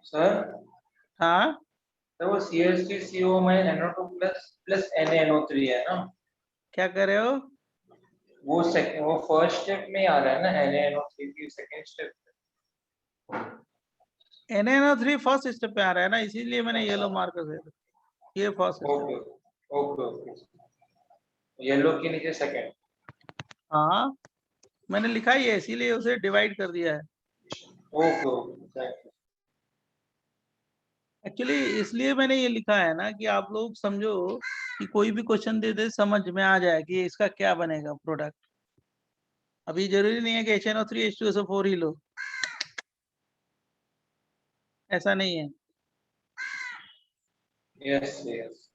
सर हाँ तो वो CH3CO में NO2 प्लस NaNO3 है ना, क्या कर रहे हो, वो फर्स्ट स्टेप में आ रहा है ना, NaNO3 की second step. NaNO3 first step पे आ रहा है ना, इसीलिए मैंने येलो मार्कर दे दिया, ये first okay okay okay, yellow के नीचे सेकंड। हाँ मैंने लिखा ही है, इसीलिए उसे डिवाइड कर दिया है। Okay okay, thank you. Actually इसलिए मैंने ये लिखा है ना कि आप लोग समझो कि कोई भी क्वेश्चन दे दे समझ में आ जाए कि इसका क्या बनेगा प्रोडक्ट। अभी जरूरी नहीं है कि HNO3 H2SO4 ही लो, ऐसा नहीं है। Yes yes.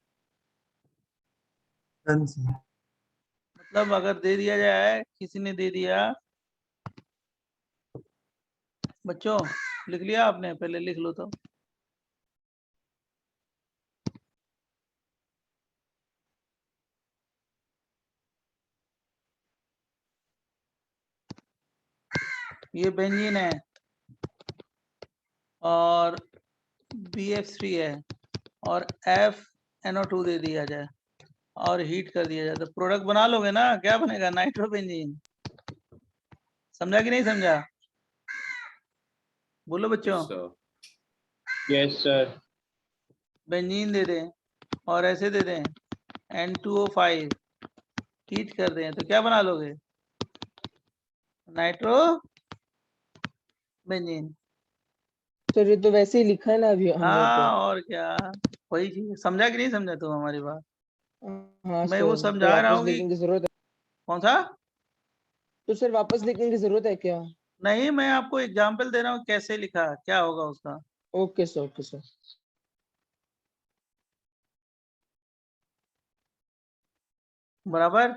मतलब अगर दे दिया जाए, किसी ने दे दिया, बच्चों लिख लिया आपने, पहले लिख लो तो। ये बेंजीन है और BF3 है और FNO2 दे दिया जाए और हीट कर दिया जाए तो प्रोडक्ट बना लोगे ना, क्या बनेगा, नाइट्रोबेंजीन। समझा कि नहीं समझा, बोलो बच्चों। Yes sir. बेंजीन दे दें और ऐसे दे दें N2O5, हीट कर दें तो क्या बना लोगे, नाइट्रो बेंजीन। सर ये तो वैसे ही लिखा है ना अभी हम लोग हाँ को। और क्या, वही चीज। समझा कि नहीं समझा तुम हमारी बात। हाँ मैं वो सर, समझा रहा वापस हूँ कि लिखने की जरूरत है? कौन सा? तो सर वापस लिखने की जरूरत है क्या? नहीं, मैं आपको एग्जाम्पल दे रहा हूँ कैसे लिखा, क्या होगा उसका। Okay sir, okay sir. बराबर,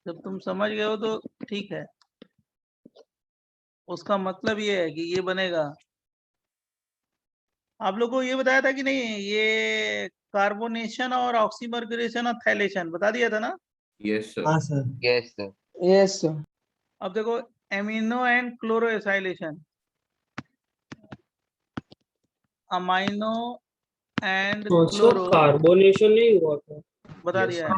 जब तुम समझ गए हो तो ठीक है। उसका मतलब ये है कि ये बनेगा। आप लोगों को ये बताया था कि नहीं, ये कार्बोनेशन और ऑक्सीमर्क्यूरेशन और थैलेशन बता दिया था ना। Yes sir. हाँ sir. Yes sir. Yes sir. अब देखो, amino and chloroacylation, amino and sir chloro, carbonation नहीं हुआ था? बता दिया है।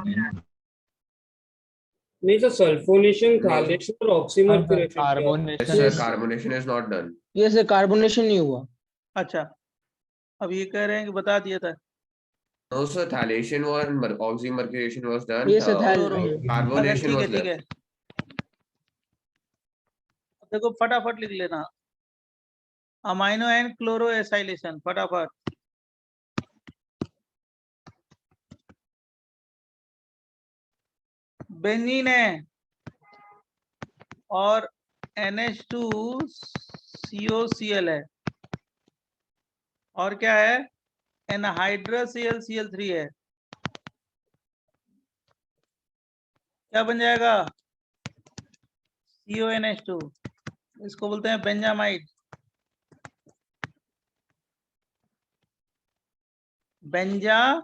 नहीं सर, सल्फोनेशन, नहीं। थालेशन और ऑक्सीमर्क्यूरेशन किया था। Yes carbonation sir, carbonation is not done. ये सर कार्बोनेशन नहीं हुआ। अच्छा, अब ये कह रहे हैं कि बता दिया था। नो सर, थालेशन और ऑक्सीमर्क्यूरेशन वाज डन। ये सर क्लोरो, अच्छा कार्बोनेशन ठीक है वाज ठीक है। अब देखो फटाफट लिख लेना, अमाइनो एंड क्लोरोएसाइलेशन, फटाफट। बेंजीन है और NH2COCl है, और क्या है, एनहाइड्रस ClCl3 है। क्या बन जाएगा? CONH2। इसको बोलते हैं बेंजामाइड। बेंजामाइड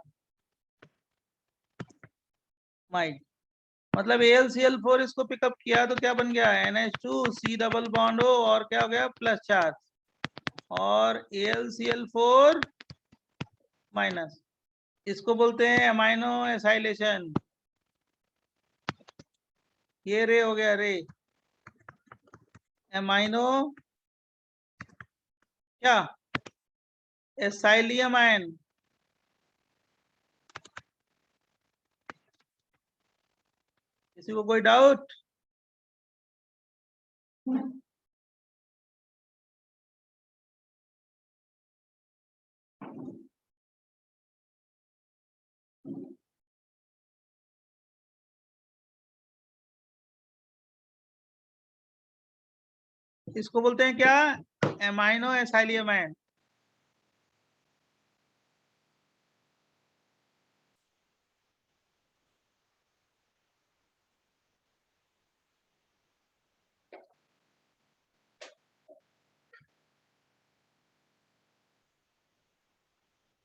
मतलब AlCl4 इसको पिकअप किया तो क्या बन गया? NH2C डबल बॉन्ड हो और क्या हो गया? प्लस चार्ज, और AlCl4 माइनस। इसको बोलते हैं अमाइनो एसाइलेशन। ये रे हो गया, रे एमाइनो क्या, एसाइलियम आयन। किसी को कोई डाउट? इसको बोलते हैं क्या? Amino acylium ion.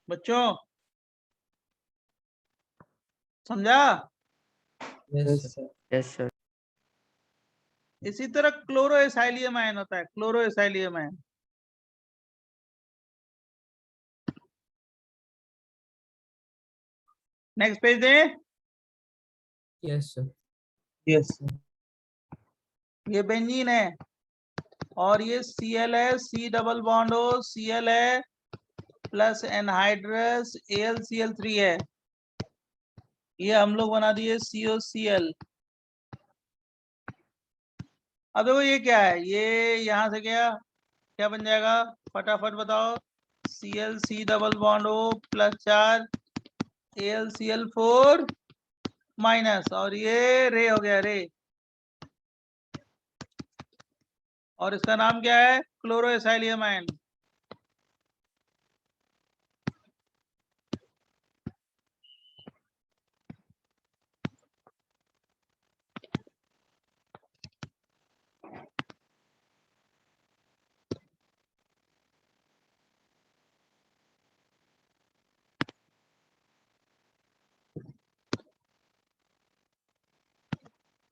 बच्चों समझा? Yes sir. Yes sir. इसी तरह क्लोरोएसाइलियम आयन होता है, क्लोरोएसाइलियम आयन। नेक्स्ट पेज दे। Yes sir. Yes sir. ये बेंजीन है और ये Cl है, C डबल बॉन्ड हो, Cl है प्लस एनहाइड्रस AlCl3 है। ये हम लोग बना दिए COCl। अब देखो ये क्या है, ये यहां से गया, क्या बन जाएगा? फटाफट बताओ। ClC डबल बॉन्ड हो प्लस चार्ज, AlCl4 माइनस, और ये रे हो गया, रे। और इसका नाम क्या है? Chloroacylium ion.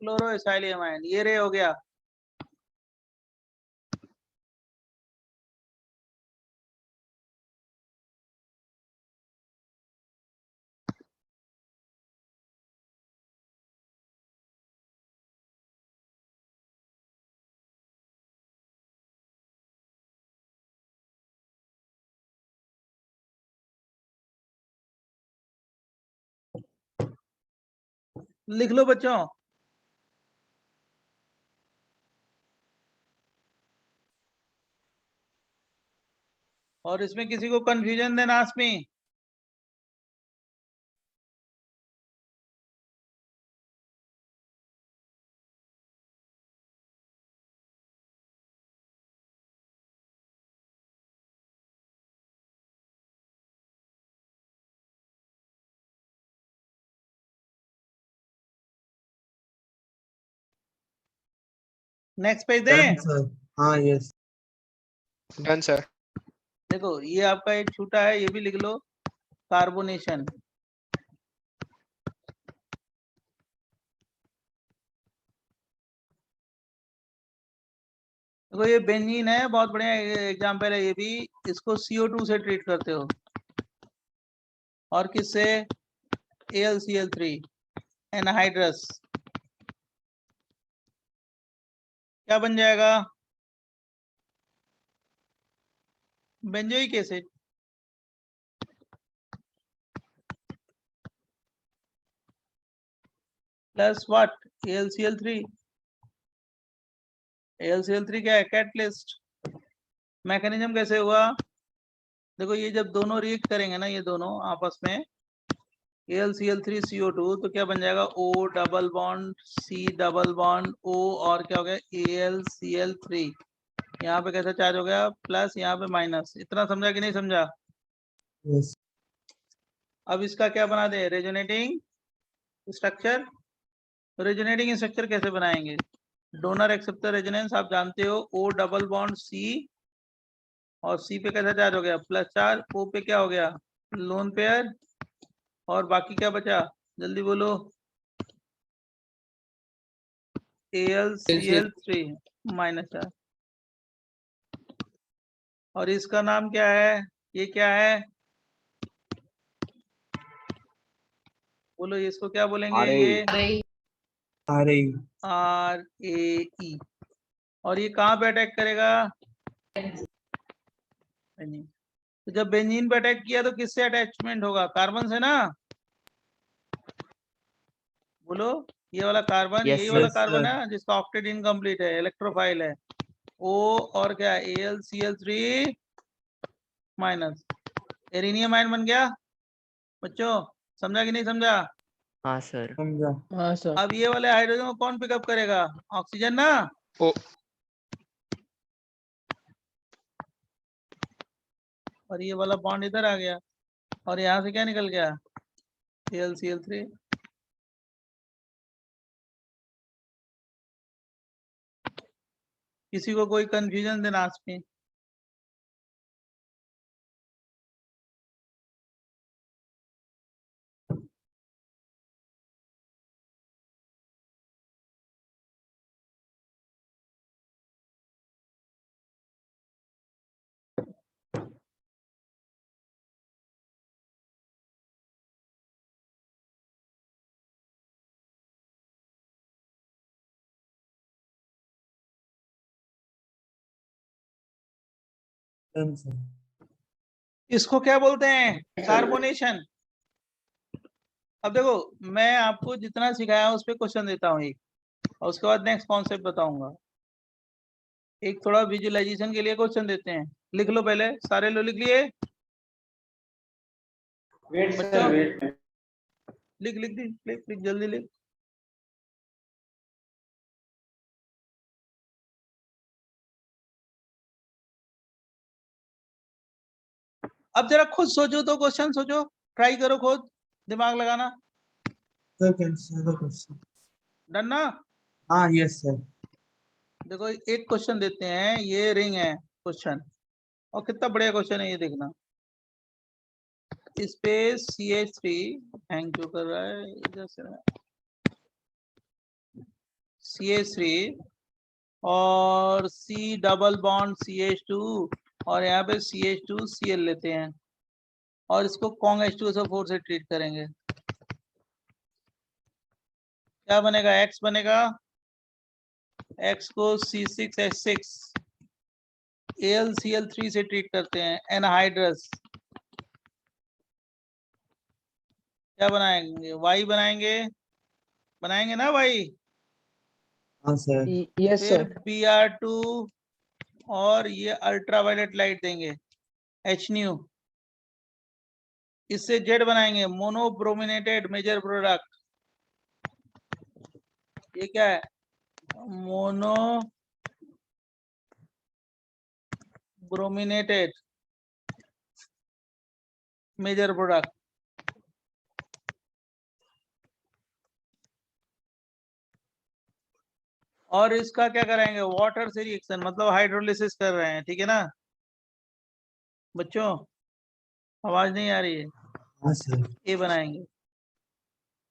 क्लोरोएसाइलियम आयन, ये रे हो गया। लिख लो बच्चों। और इसमें किसी को कंफ्यूजन देना आसमी? नेक्स्ट पेज Done, दें। sir. हाँ, yes. Done, sir. देखो ये आपका एक छूटा है, ये भी लिख लो, कार्बोनेशन। देखो ये बेंजीन है, बहुत बढ़िया एग्जाम्पल है ये भी। इसको CO2 से ट्रीट करते हो और किससे? AlCl3 anhydrous. क्या बन जाएगा? Benzoic acid. Plus what? AlCl3। AlCl3 क्या है? कैटलिस्ट। मैकेनिज्म कैसे हुआ? देखो ये जब दोनों रिएक्ट करेंगे ना, ये दोनों आपस में, AlCl3 CO2, तो क्या बन जाएगा? O double bond C double bond O, और क्या हो गया? AlCl3। यहाँ पे कैसा चार्ज हो गया? प्लस, यहाँ पे माइनस। इतना समझा कि नहीं समझा? Yes. अब इसका क्या बना दे? Resonating structure. रेजोनेटिंग स्ट्रक्चर कैसे बनाएंगे? डोनर एक्सेप्टर रेजोनेंस आप जानते हो, O डबल बॉन्ड C, और C पे कैसा चार्ज हो गया? Plus charge. O पे क्या हो गया? Lone pair. और बाकी क्या बचा? जल्दी बोलो। AlCl3 minus charge. और इसका नाम क्या है? ये क्या है? बोलो, इसको क्या बोलेंगे? ये RAE. RAE। और ये कहाँ पे अटैक करेगा? बेंजीन। तो जब बेंजीन पे अटैक किया तो किससे अटैचमेंट होगा? कार्बन से ना। बोलो, ये वाला कार्बन, Yes, यही sir. वाला Yes, कार्बन sir. है जिसका ऑक्टेट इनकम्प्लीट है, इलेक्ट्रोफाइल है। O और क्या? AlCl3 minus. एरिनियम आयन बन गया। बच्चों समझा कि नहीं समझा? हाँ, sir. समझा. हाँ सर। अब ये वाले हाइड्रोजन को कौन पिकअप करेगा? ऑक्सीजन ना। O. और ये वाला बॉन्ड इधर आ गया, और यहाँ से क्या निकल गया? AlCl3। किसी को कोई कंफ्यूजन देना आज में? Done, sir. इसको क्या बोलते हैं? कार्बोनेशन। अब देखो, मैं आपको जितना सिखाया उस पर क्वेश्चन देता हूँ एक, और उसके बाद नेक्स्ट कॉन्सेप्ट बताऊंगा। एक थोड़ा विजुअलाइजेशन के लिए क्वेश्चन देते हैं। लिख लो पहले, सारे लो लिख लिए? वेट सर, बच्चों वेट। लिख लिख दी, लिख लिख जल्दी लिख। अब जरा खुद सोचो, तो क्वेश्चन सोचो, ट्राई करो खुद दिमाग लगाना। Sir, can see the question. Done ना? हाँ, yes, sir. देखो एक क्वेश्चन देते हैं, ये रिंग है क्वेश्चन, और कितना बढ़िया क्वेश्चन है ये देखना। इस पे CH3 हैंग क्यों कर रहा है? इधर से CH3 और C डबल बॉन्ड CH2, और यहाँ पे CH2Cl लेते हैं, और इसको कॉन्ग H2SO4 से ट्रीट करेंगे। क्या बनेगा? X बनेगा। X को C6H6 AlCl3 से ट्रीट करते हैं, एनहाइड्रस। क्या बनाएंगे? Y बनाएंगे, बनाएंगे ना Y। हाँ, sir. यस फिर सर। Br2, और ये अल्ट्रावायलेट लाइट देंगे, HNu। इससे Z बनाएंगे, मोनोब्रोमिनेटेड मेजर प्रोडक्ट। ये क्या है? Mono brominated major product. और इसका क्या कराएंगे, वाटर से रिएक्शन, मतलब हाइड्रोलिसिस कर रहे हैं, ठीक है ना बच्चों, आवाज नहीं आ रही है, हाँ सर। ये बनाएंगे।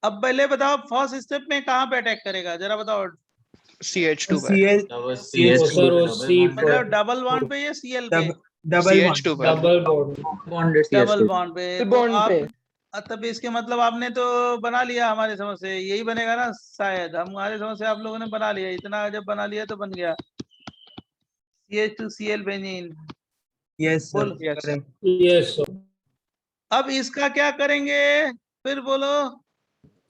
अब पहले बताओ फर्स्ट स्टेप में कहाँ पे अटैक करेगा, जरा बताओ। CH2 पर CL CH2 सर वो पे C डबल पर मतलब डबल बॉन्ड पे या सीएल पे? डबल CH2 पर double bond bonded double CH2 bond पे। तो बॉन्ड आप पे तब इसके मतलब आपने तो बना लिया, हमारे समझ से यही बनेगा ना, शायद हमारे समझ से आप लोगों ने बना लिया, इतना जब बना लिया तो बन गया CH2Cl बेंजीन। यस सर बोल। Yes, sir. Correct. Yes sir. अब इसका क्या करेंगे, फिर बोलो।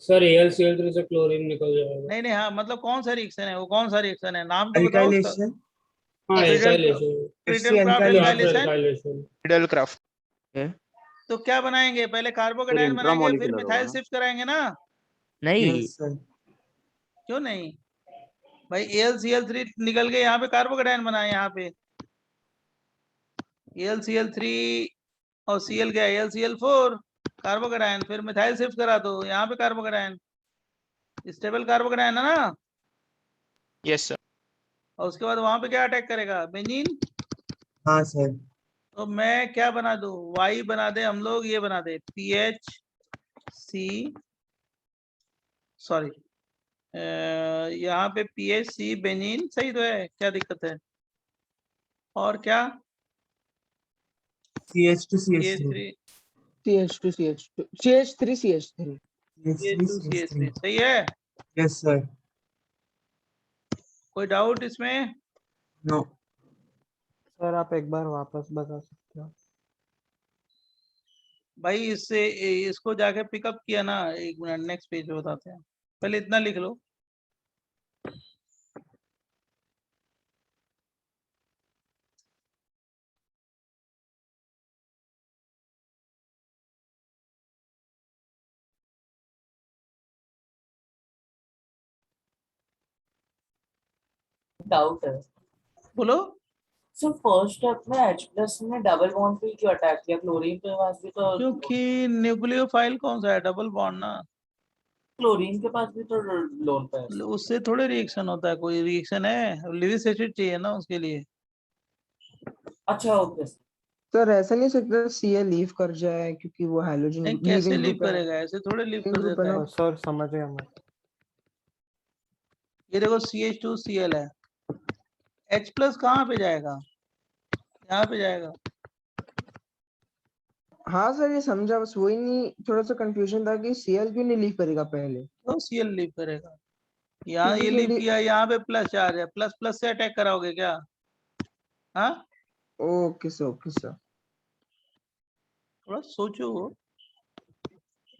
सर AlCl3 से क्लोरीन निकल जाएगा। नहीं नहीं, हाँ मतलब कौन सा रिएक्शन है वो, कौन सा रिएक्शन है, नाम तो बताओ उसका। अल्काइलेशन हाँ Friedel- alkylation. Friedel craft alkylation. Alkylation. Alkylation. Middlecraft. तो क्या बनाएंगे, पहले फिर कार्बोकेटाइन बनाएंगे, फिर इंट्रामोलिकुलर होगा मिथाइल ना। शिफ्ट कराएंगे ना। नहीं यस सर। क्यों नहीं भाई, AlCl3 निकल के यहाँ पे कार्बोकेटाइन बनाए, यहाँ पे AlCl3 और Cl क्या है, AlCl4 कार्बोकेटाइन, फिर मिथाइल शिफ्ट करा दो यहाँ पे कार्बोकेटाइन, स्टेबल कार्बोकेटाइन है ना। Yes, sir. और उसके बाद वहां पे क्या अटैक करेगा, बेंजीन। हाँ सर। तो मैं क्या बना दूं, Y बना दे हम लोग, ये बना दे PHC, सॉरी यहाँ पे PHC बेंजीन, सही तो है, क्या दिक्कत है। और क्या CH2 CH3 CH2 CH2 CH3 CH3 CH2 CH3 सही है। Yes sir. कोई डाउट इसमें? नो। सर आप एक बार वापस बता सकते हो? भाई इससे इसको जाके पिकअप किया ना, एक मिनट नेक्स्ट पेज पे बताते हैं, पहले इतना लिख लो। डाउट है बोलो। सर, फर्स्ट स्टेप में H+ ने डबल बॉन्ड पे क्यों अटैक किया, क्लोरीन के पास भी तो क्योंकि न्यूक्लियोफाइल कौन सा है, डबल बॉन्ड ना, क्लोरीन के पास भी तो लोन पे है। उससे थोड़े रिएक्शन होता है, कोई रिएक्शन है, लिविस एसिड चाहिए ना उसके लिए। अच्छा ओके। सर ऐसा नहीं सकता Cl लीव कर जाए क्योंकि वो हाइड्रोजन नहीं कैसे लीविंग लीव ग्रुप है। करेगा, ऐसे थोड़े लीव लीविंग कर ग्रुप है देता है। ना। सर समझ गया मैं। ये देखो CH2Cl है, H+ कहाँ पे जाएगा, यहाँ पे जाएगा। हाँ सर ये समझा, बस वही नहीं, थोड़ा सा कंफ्यूजन था कि Cl क्यों नहीं लीव करेगा पहले। तो Cl लीव करेगा, यहाँ ये लीव फिजिकली किया, यहाँ पे प्लस चार्ज है, प्लस प्लस से अटैक कराओगे क्या? हाँ ओके सर ओके सर। थोड़ा सोचो,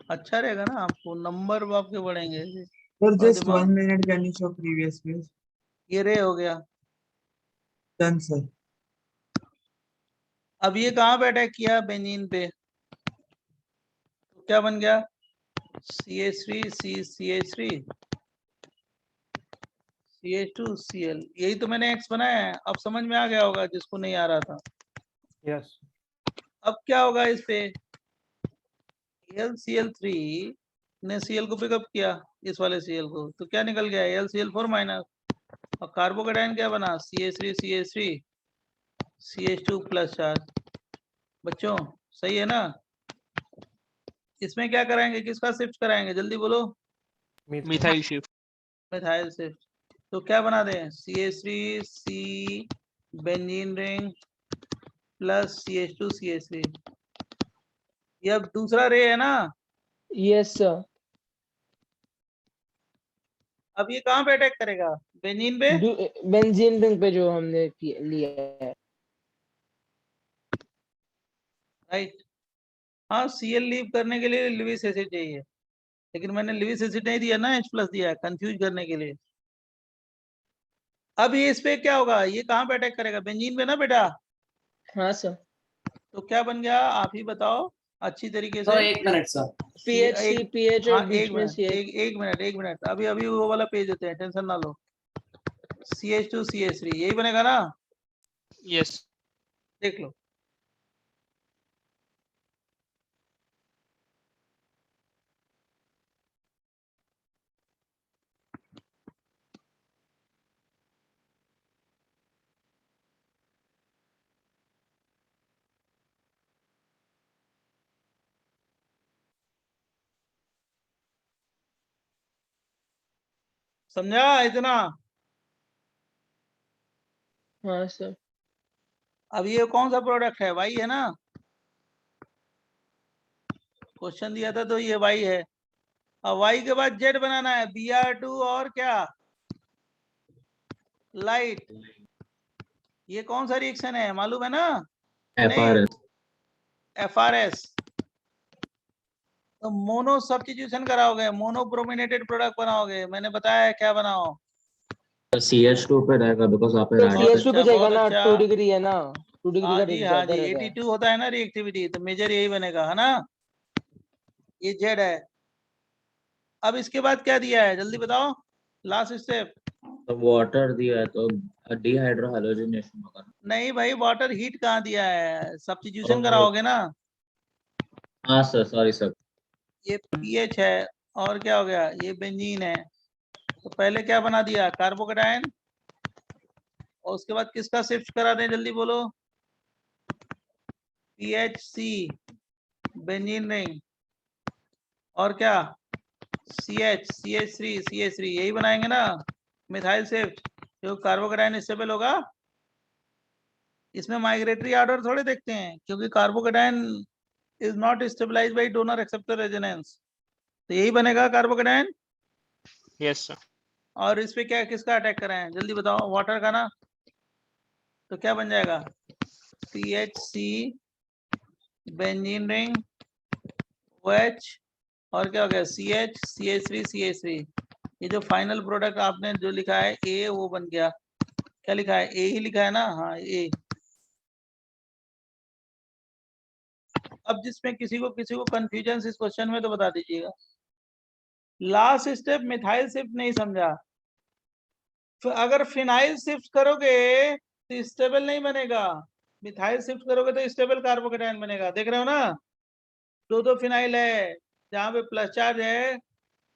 अच्छा रहेगा ना, आपको नंबर आपके बढ़ेंगे। सर और जस्ट दिमाग, 1 minute can you show previous page. ये रे हो गया। Done sir. अब ये कहाँ पे अटैक किया, बेंजीन पे, तो क्या बन गया CH3 CH3 CH2Cl, यही तो मैंने X बनाया है, अब समझ में आ गया होगा जिसको नहीं आ रहा था। यस। अब क्या होगा इस पे, LCl3 ने Cl को पिकअप किया, इस वाले Cl को, तो क्या निकल गया LCl4 माइनस, और कार्बोकेटाइन क्या बना CH3 CH3 CH2 plus charge. बच्चों सही है ना, इसमें क्या कराएंगे, किसका शिफ्ट कराएंगे, जल्दी बोलो। Methyl shift. मिथाइल शिफ्ट, तो क्या बना दें CH3 C benzene ring plus CH2 CH3, ये अब दूसरा रे है ना। Yes sir. अब ये कहाँ पे अटैक करेगा, बेंजीन पे। बेंजीन रिंग पे जो हमने लिया है। राइट, हाँ Cl लीव करने के लिए लिविस एसिड चाहिए, लेकिन मैंने लिविस एसिड नहीं दिया ना, H+ दिया है कंफ्यूज करने के लिए। अब ये इस पे क्या होगा, ये कहाँ पे अटैक करेगा, बेंजीन पे ना बेटा। हाँ सर। तो क्या बन गया, आप ही बताओ अच्छी तरीके तो से। एक मिनट सर। PHC PH हाँ और बीच एक में मिनट, CH। एक मिनट, अभी अभी वो वाला पेज देते हैं, टेंशन ना लो। CH2 CH3 यही बनेगा ना, Yes. देख लो। समझा इतना? हाँ सर। अब ये कौन सा प्रोडक्ट है? वाई है ना? क्वेश्चन दिया था तो ये वाई है। अब वाई के बाद जेड बनाना है, Br2 और क्या? लाइट। ये कौन सा रिएक्शन है मालूम है ना? FRS FRS। तो मोनो सब्स्टिट्यूशन कराओगे, मोनो ब्रोमिनेटेड प्रोडक्ट बनाओगे। मैंने बताया है क्या बनाओ। CH2 पे रहेगा बिकॉज आप तो बहुत CH2 पे अच्छा, जाएगा बहुत ना, अच्छा। 2 डिग्री है ना, 2 डिग्री हाँ का जी, हाँ ज्यादा जी, रहता है। 82 होता है ना रिएक्टिविटी, तो मेजर यही बनेगा है ना। ये जेड है। अब इसके बाद क्या दिया है जल्दी बताओ, लास्ट स्टेप। तो वाटर दिया है तो डिहाइड्रो हैलोजिनेशन होगा ना। नहीं भाई, वाटर हीट कहाँ दिया है? सब्स्टिट्यूशन और कराओगे ना। हाँ सर, सॉरी सर। ये पीएच है और क्या हो गया, ये बेंजीन है। तो पहले क्या बना दिया? कार्बोकेटायन। और उसके बाद किसका शिफ्ट करा दें जल्दी बोलो? PHC, benzene ring. और क्या? CH3 यही बनाएंगे ना मिथाइल शिफ्ट, जो कार्बोकेटायन स्टेबल होगा। इसमें माइग्रेटरी ऑर्डर थोड़े देखते हैं, क्योंकि carbocation is not stabilize by donor acceptor resonance. तो यही बनेगा कार्बोकेटायन। Yes, sir. और इस पे क्या किसका अटैक कराएं जल्दी बताओ? वाटर का ना। तो क्या बन जाएगा? PHC, बेंजीन रिंग, OH, और क्या हो गया? CH3 ये जो फाइनल प्रोडक्ट आपने जो लिखा है A, वो बन गया। क्या लिखा है? A ही लिखा है ना? हाँ, A। अब जिसमें किसी को कंफ्यूजन इस क्वेश्चन में तो बता दीजिएगा। लास्ट स्टेप मिथाइल शिफ्ट नहीं समझा। अगर फिनाइल शिफ्ट करोगे तो स्टेबल नहीं बनेगा। मिथाइल शिफ्ट करोगे तो स्टेबल कार्बोकेटायन बनेगा। देख रहे हो ना, दो फिनाइल है, जहाँ पे प्लस चार्ज है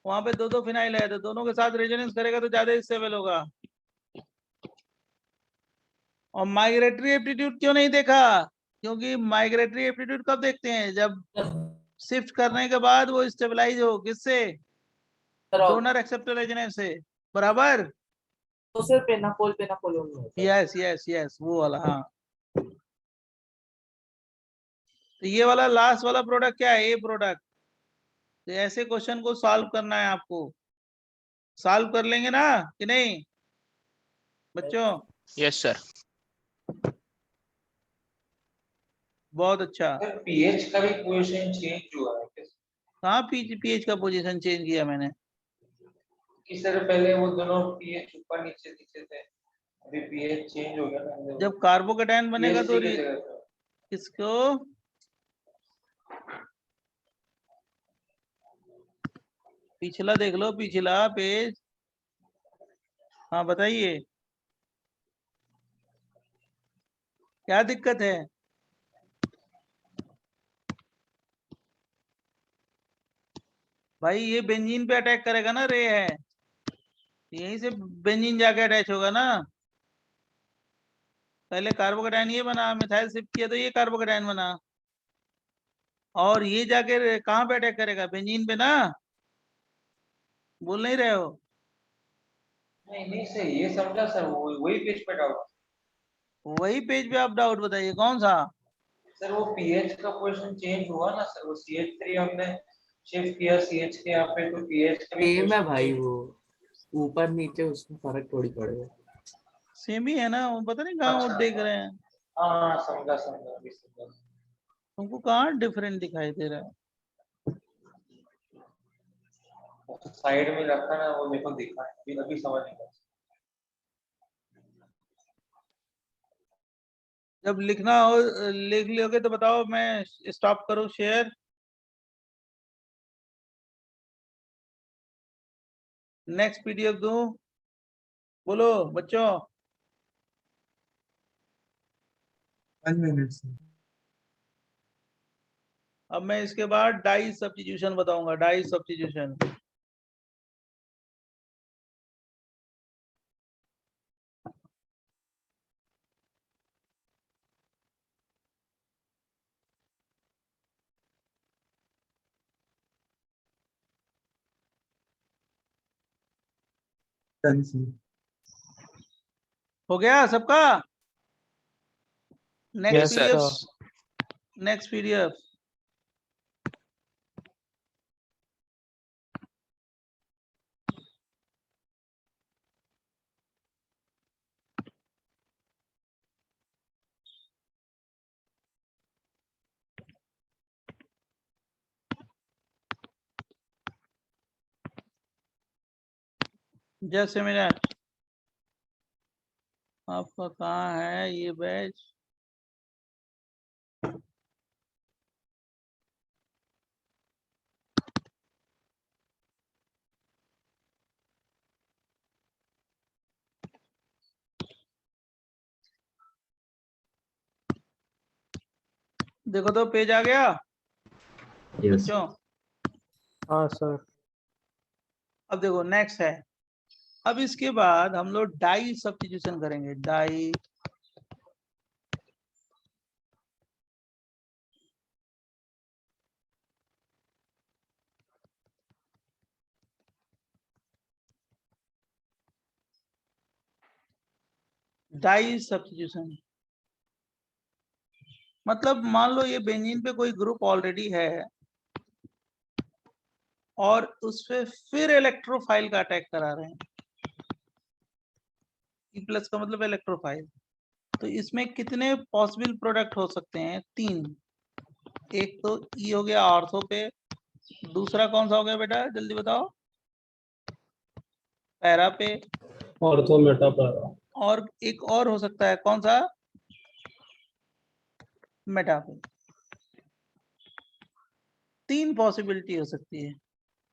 वहां पे दो फिनाइल है, तो दोनों के साथ रेजोनेंस करेगा तो ज्यादा स्टेबल होगा। और माइग्रेटरी एप्टीट्यूड क्यों नहीं देखा? क्योंकि माइग्रेटरी एप्टीट्यूड कब देखते हैं? जब शिफ्ट करने के बाद वो स्टेबलाइज हो, किससे? डोनर एक्सेप्टर रेजोनेंस से। बराबर। तो सिर्फ पेनाकोल होता है। यस यस यस, वो वाला। हाँ, तो ये वाला लास्ट वाला प्रोडक्ट क्या है? ए प्रोडक्ट। तो ऐसे क्वेश्चन को सॉल्व करना है आपको। सॉल्व कर लेंगे ना कि नहीं बच्चों? Yes, sir. बहुत अच्छा। पीएच का भी पोजीशन चेंज हुआ है क्या? कहाँ पीएच का पोजीशन चेंज किया मैंने? किस तरह पहले वो दोनों पीएच ऊपर नीचे नीचे थे, अभी पीएच चेंज हो गया ना। जब कार्बोकेटायन बनेगा तो PHC की जगह पे। किसको? पिछला देख लो, पिछला पेज। हाँ बताइए, क्या दिक्कत है? भाई ये बेंजीन पे अटैक करेगा ना, रे है, यहीं से बेंजीन जाके अटैच होगा ना। पहले कार्बोकेटायन ये बना, मिथाइल शिफ्ट किया तो ये कार्बोकेटायन बना। और ये जाके कहाँ पे अटैक करेगा? बेंजीन पे ना। बोल नहीं रहे हो? नहीं नहीं सर, ये समझा सर, वही पेज पे डाउट। वही पेज पे आप डाउट बताइए कौन सा? सर वो पीएच का पोजीशन चेंज हुआ ना सर, वो CH3 हमने शिफ्ट किया CH के यहाँ पे, तो पीएच का भी सेम है पोजीशन भाई, चेंज। वो ऊपर नीचे उसमें फर्क थोड़ी पड़ेगा। सेम ही है ना, वो पता नहीं कहाँ वो अच्छा, देख रहे हैं। हाँ समझा समझा अभी समझा। तुमको कहाँ डिफरेंट दिखाई दे रहा है? साइड में रखा ना, वो देखो दिखा है, अभी अभी समझ नहीं आया। जब लिखना हो लिख लोगे तो बताओ, मैं स्टॉप करूँ शेयर? नेक्स्ट PDF दूं? बोलो बच्चों। 1 minute sir. अब मैं इसके बाद डाई सब्स्टिट्यूशन बताऊंगा, डाई सब्स्टिट्यूशन। Done, sir. हो गया सबका? Next Yes, sir. PDF, next PDF. जैसे मेरा आपका कहाँ है ये बैच? देखो तो पेज आ गया यस बच्चों? हाँ सर। अब देखो नेक्स्ट है। अब इसके बाद हम लोग डाई सब्स्टिट्यूशन करेंगे। डाई डाई सब्स्टिट्यूशन मतलब मान लो ये बेंजीन पे कोई ग्रुप ऑलरेडी है और उस पे फिर इलेक्ट्रोफाइल का अटैक करा रहे हैं। ई प्लस का मतलब इलेक्ट्रोफाइल। तो इसमें कितने पॉसिबल प्रोडक्ट हो सकते हैं? 3। एक तो ई हो गया ऑर्थो पे, दूसरा कौन सा हो गया बेटा जल्दी बताओ? पैरा पे, ऑर्थो मेटा पैरा। और एक और हो सकता है कौन सा? मेटा पे। 3 पॉसिबिलिटी हो सकती है,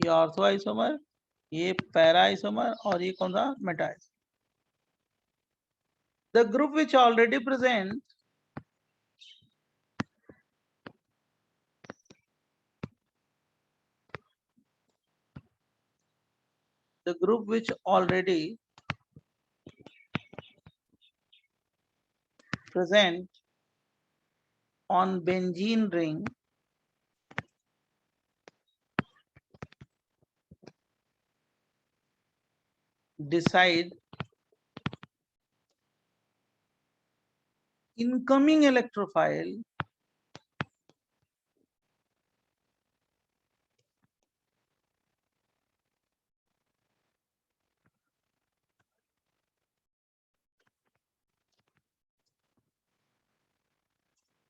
ये ऑर्थो आइसोमर, ये पैरा आइसोमर और ये कौन सा? Meta isomer. The group which already present the group which already present on benzene ring decide incoming electrophile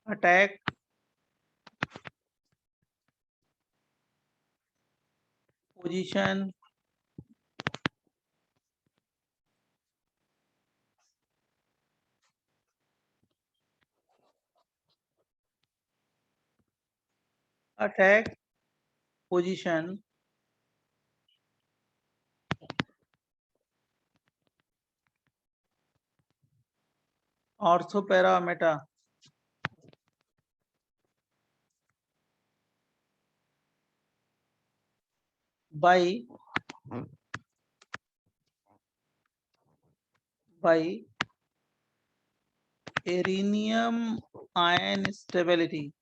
attack position attack position ortho para meta by rhenium ion stability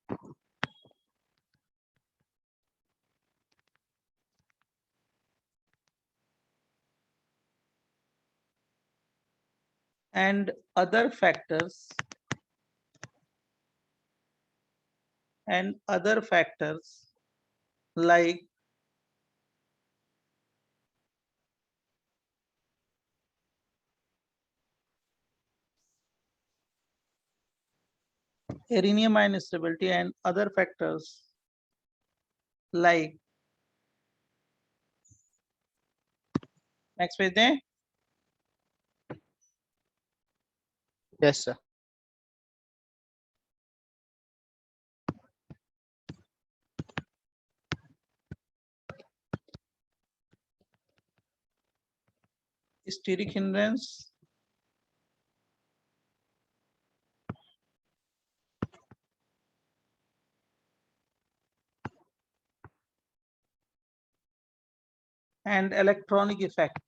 and other factors like rhenium ion stability and other factors like next page दें। Yes, sir. Steric hindrance and electronic effect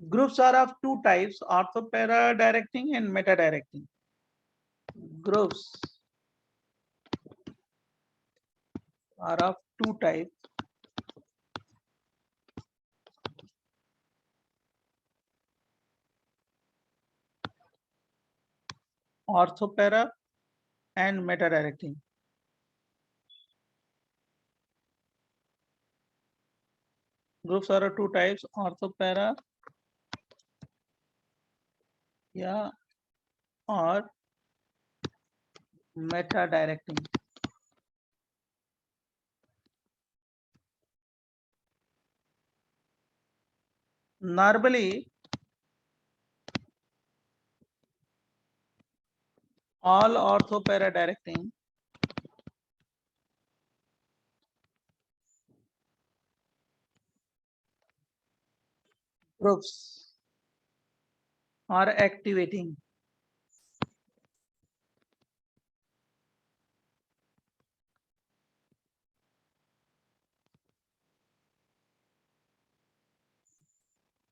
Groups are of two types, orthopara directing and meta directing. Groups are of two types. Orthopara and meta directing. Groups are of two types, orthopara yeah or meta directing. Normally all orthopara directing groups are activating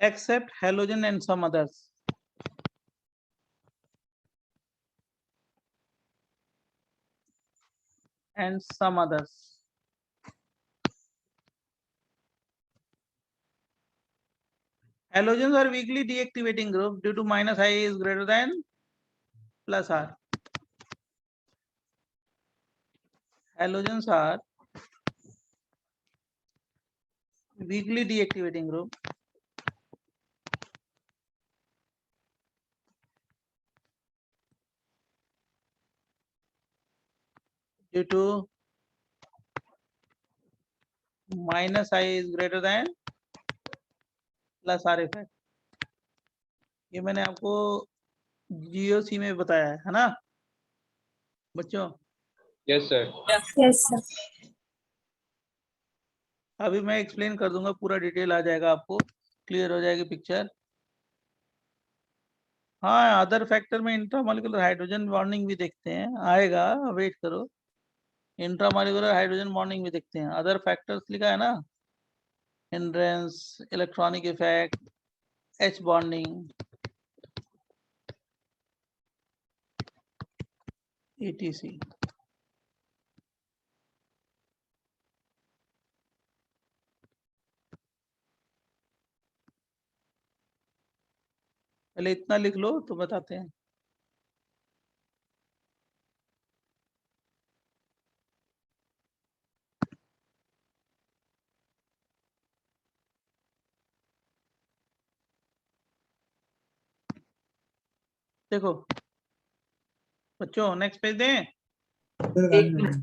except halogen and some others. And some others. Halogens are weakly deactivating group due to minus I is greater than plus R. Halogens are weakly deactivating group due to minus I is greater than plus R effect. ये मैंने आपको GOC में बताया है ना बच्चों? Yes, sir. Yes, sir. अभी मैं एक्सप्लेन कर दूंगा, पूरा डिटेल आ जाएगा, आपको क्लियर हो जाएगी पिक्चर. हाँ, अदर फैक्टर में इंट्रामोलिकुलर हाइड्रोजन बॉन्डिंग भी देखते हैं, आएगा, वेट करो. इंट्रामोलिकुलर हाइड्रोजन बॉन्डिंग भी देखते हैं. अदर फैक्टर्स लिखा है ना, hindrance, electronic effect, H bonding, etc. पहले इतना लिख लो तो बताते हैं. देखो बच्चों, नेक्स्ट पेज दें. Sir, 1 minute.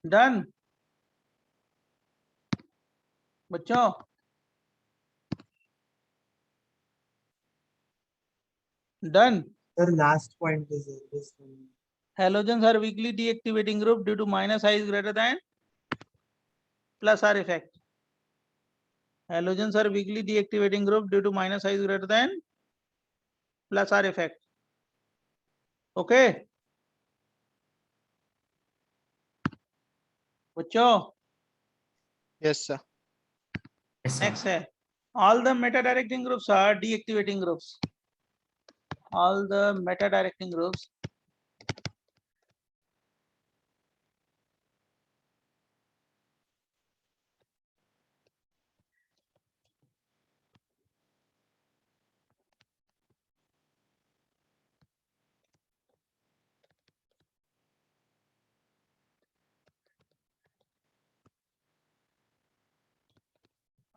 डन बच्चों? Done. Sir, last point is this one. Halogens are weakly deactivating group due to minus I is greater than plus R effect. Halogens are weakly deactivating group due to minus I is greater than plus R effect. Okay बच्चों? Yes, sir. Next है, all the meta directing groups are deactivating groups. All the meta directing groups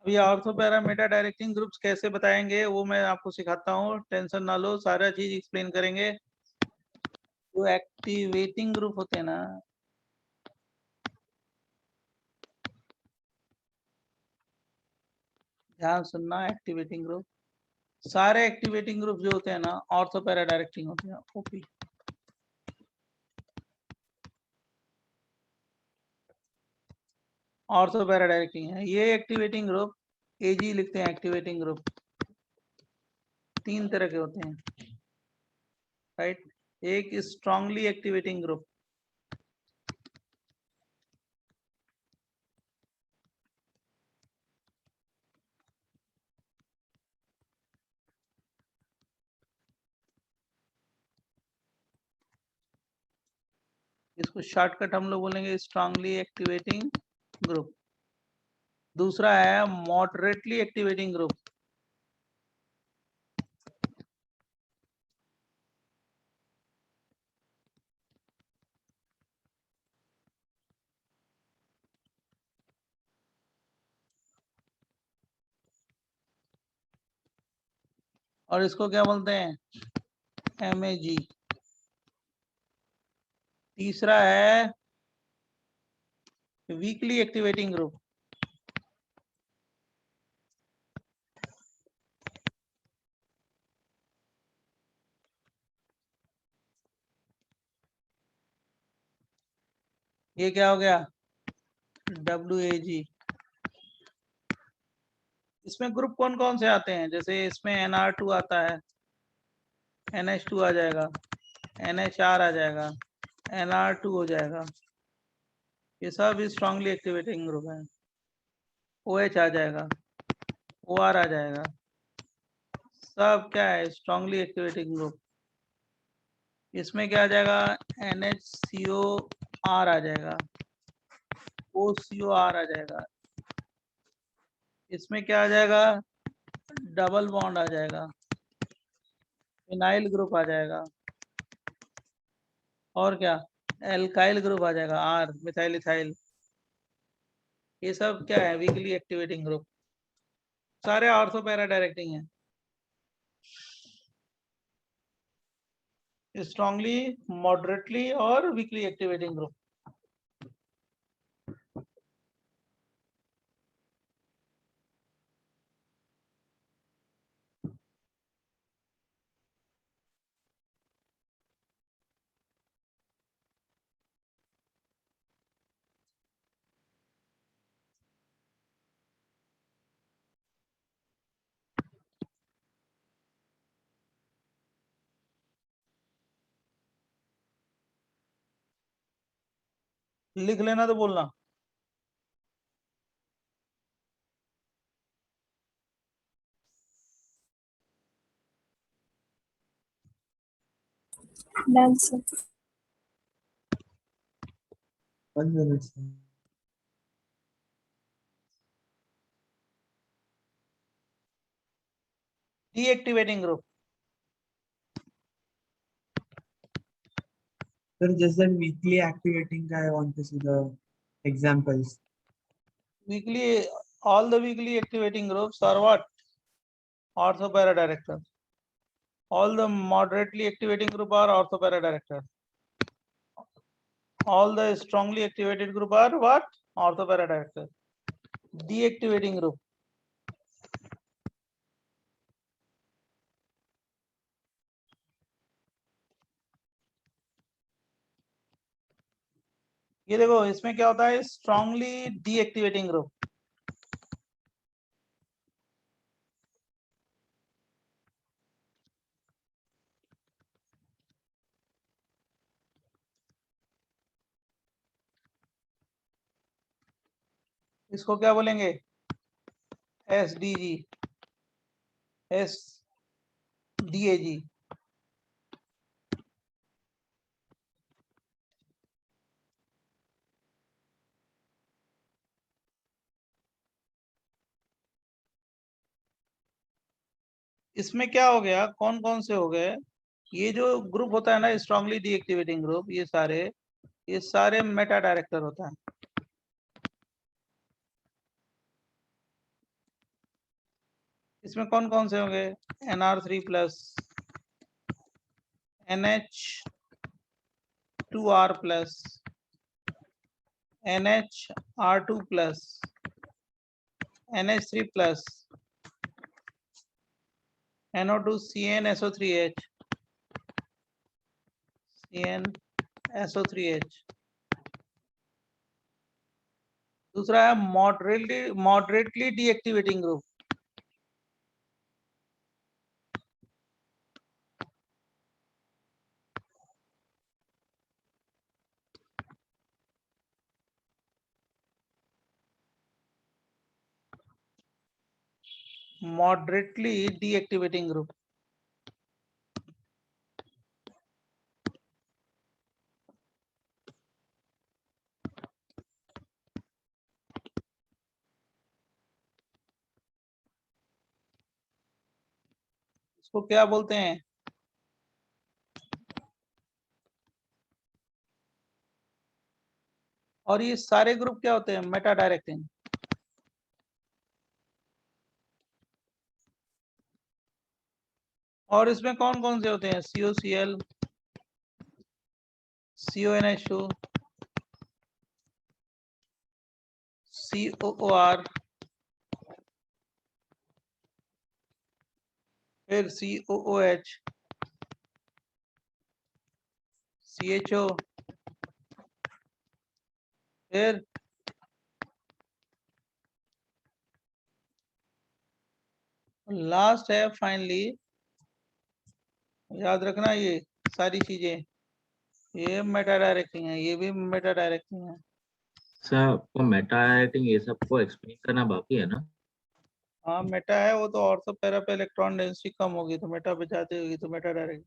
अभी ortho para Meta directing groups कैसे बताएंगे वो मैं आपको सिखाता हूँ, टेंशन ना लो, सारा चीज एक्सप्लेन करेंगे. जो एक्टिवेटिंग ग्रुप होते हैं ना, ध्यान सुनना, एक्टिवेटिंग ग्रुप सारे एक्टिवेटिंग ग्रुप जो होते हैं ना ऑर्थो पैरा डायरेक्टिंग होते हैं ओपी। ऑर्थो पैरा डायरेक्टिंग है ये एक्टिवेटिंग ग्रुप, एजी लिखते हैं एक्टिवेटिंग ग्रुप। 3 तरह के होते हैं राइट। एक स्ट्रांगली एक्टिवेटिंग ग्रुप, इसको शॉर्टकट हम लोग बोलेंगे स्ट्रांगली एक्टिवेटिंग ग्रुप। दूसरा है मॉडरेटली एक्टिवेटिंग ग्रुप, और इसको क्या बोलते हैं MAG। तीसरा है वीकली एक्टिवेटिंग ग्रुप, ये क्या हो गया WAG। इसमें ग्रुप कौन कौन से आते हैं, जैसे इसमें NR2 आता है, NH2 आ जाएगा, NHR आ जाएगा, NR2 हो जाएगा, ये सब स्ट्रांगली एक्टिवेटिंग ग्रुप है। OH आ जाएगा, OR आ जाएगा, सब क्या है स्ट्रांगली एक्टिवेटिंग ग्रुप। इसमें क्या आ जाएगा NHCOR आ जाएगा, OCOR आ जाएगा, इसमें क्या आ जाएगा डबल बॉन्ड आ जाएगा, फिनाइल ग्रुप आ जाएगा, और क्या एल्काइल ग्रुप आ जाएगा R मिथाइल इथाइल। ये सब क्या है वीकली एक्टिवेटिंग ग्रुप, सारे ऑर्थो पैरा डायरेक्टिंग है। स्ट्रांगली, मॉडरेटली और वीकली एक्टिवेटिंग ग्रुप। लिख लेना तो बोलना। Done, sir. 1 minute, sir. Deactivating group, Sir, just that weekly activating, I want to see the examples. weekly, all the weekly activating groups are what ortho para director. All the moderately activating group are ortho para director. All the strongly activated group are what ortho para director. Deactivating group, ये देखो इसमें क्या होता है strongly deactivating group. इसको क्या बोलेंगे SDG, SDAG। इसमें क्या हो गया कौन कौन से हो गए, ये जो ग्रुप होता है ना स्ट्रांगली डीएक्टिवेटिंग ग्रुप, ये सारे मेटा डायरेक्टर होता है। इसमें कौन कौन से होंगे NR3 plus, NH2R plus, NHR2 plus, NH3 plus, NO2 CnSO3H, CnSO3H। दूसरा है moderately deactivating group, moderately deactivating group। इसको क्या बोलते हैं? और ये सारे ग्रुप क्या होते हैं? Meta directing. और इसमें कौन कौन से होते हैं? COCl, CONH2, COOR, फिर COOH, CHO, फिर लास्ट है फाइनली, याद रखना ये सारी चीजें, ये मेटा डायरेक्टिंग है, ये भी मेटा डायरेक्टिंग है। सर आपको मेटा डायरेक्टिंग ये सबको एक्सप्लेन करना बाकी है ना? हाँ मेटा है वो तो, ऑर्थो पैरा पे इलेक्ट्रॉन डेंसिटी कम होगी तो मेटा पे जाती होगी तो Meta direct.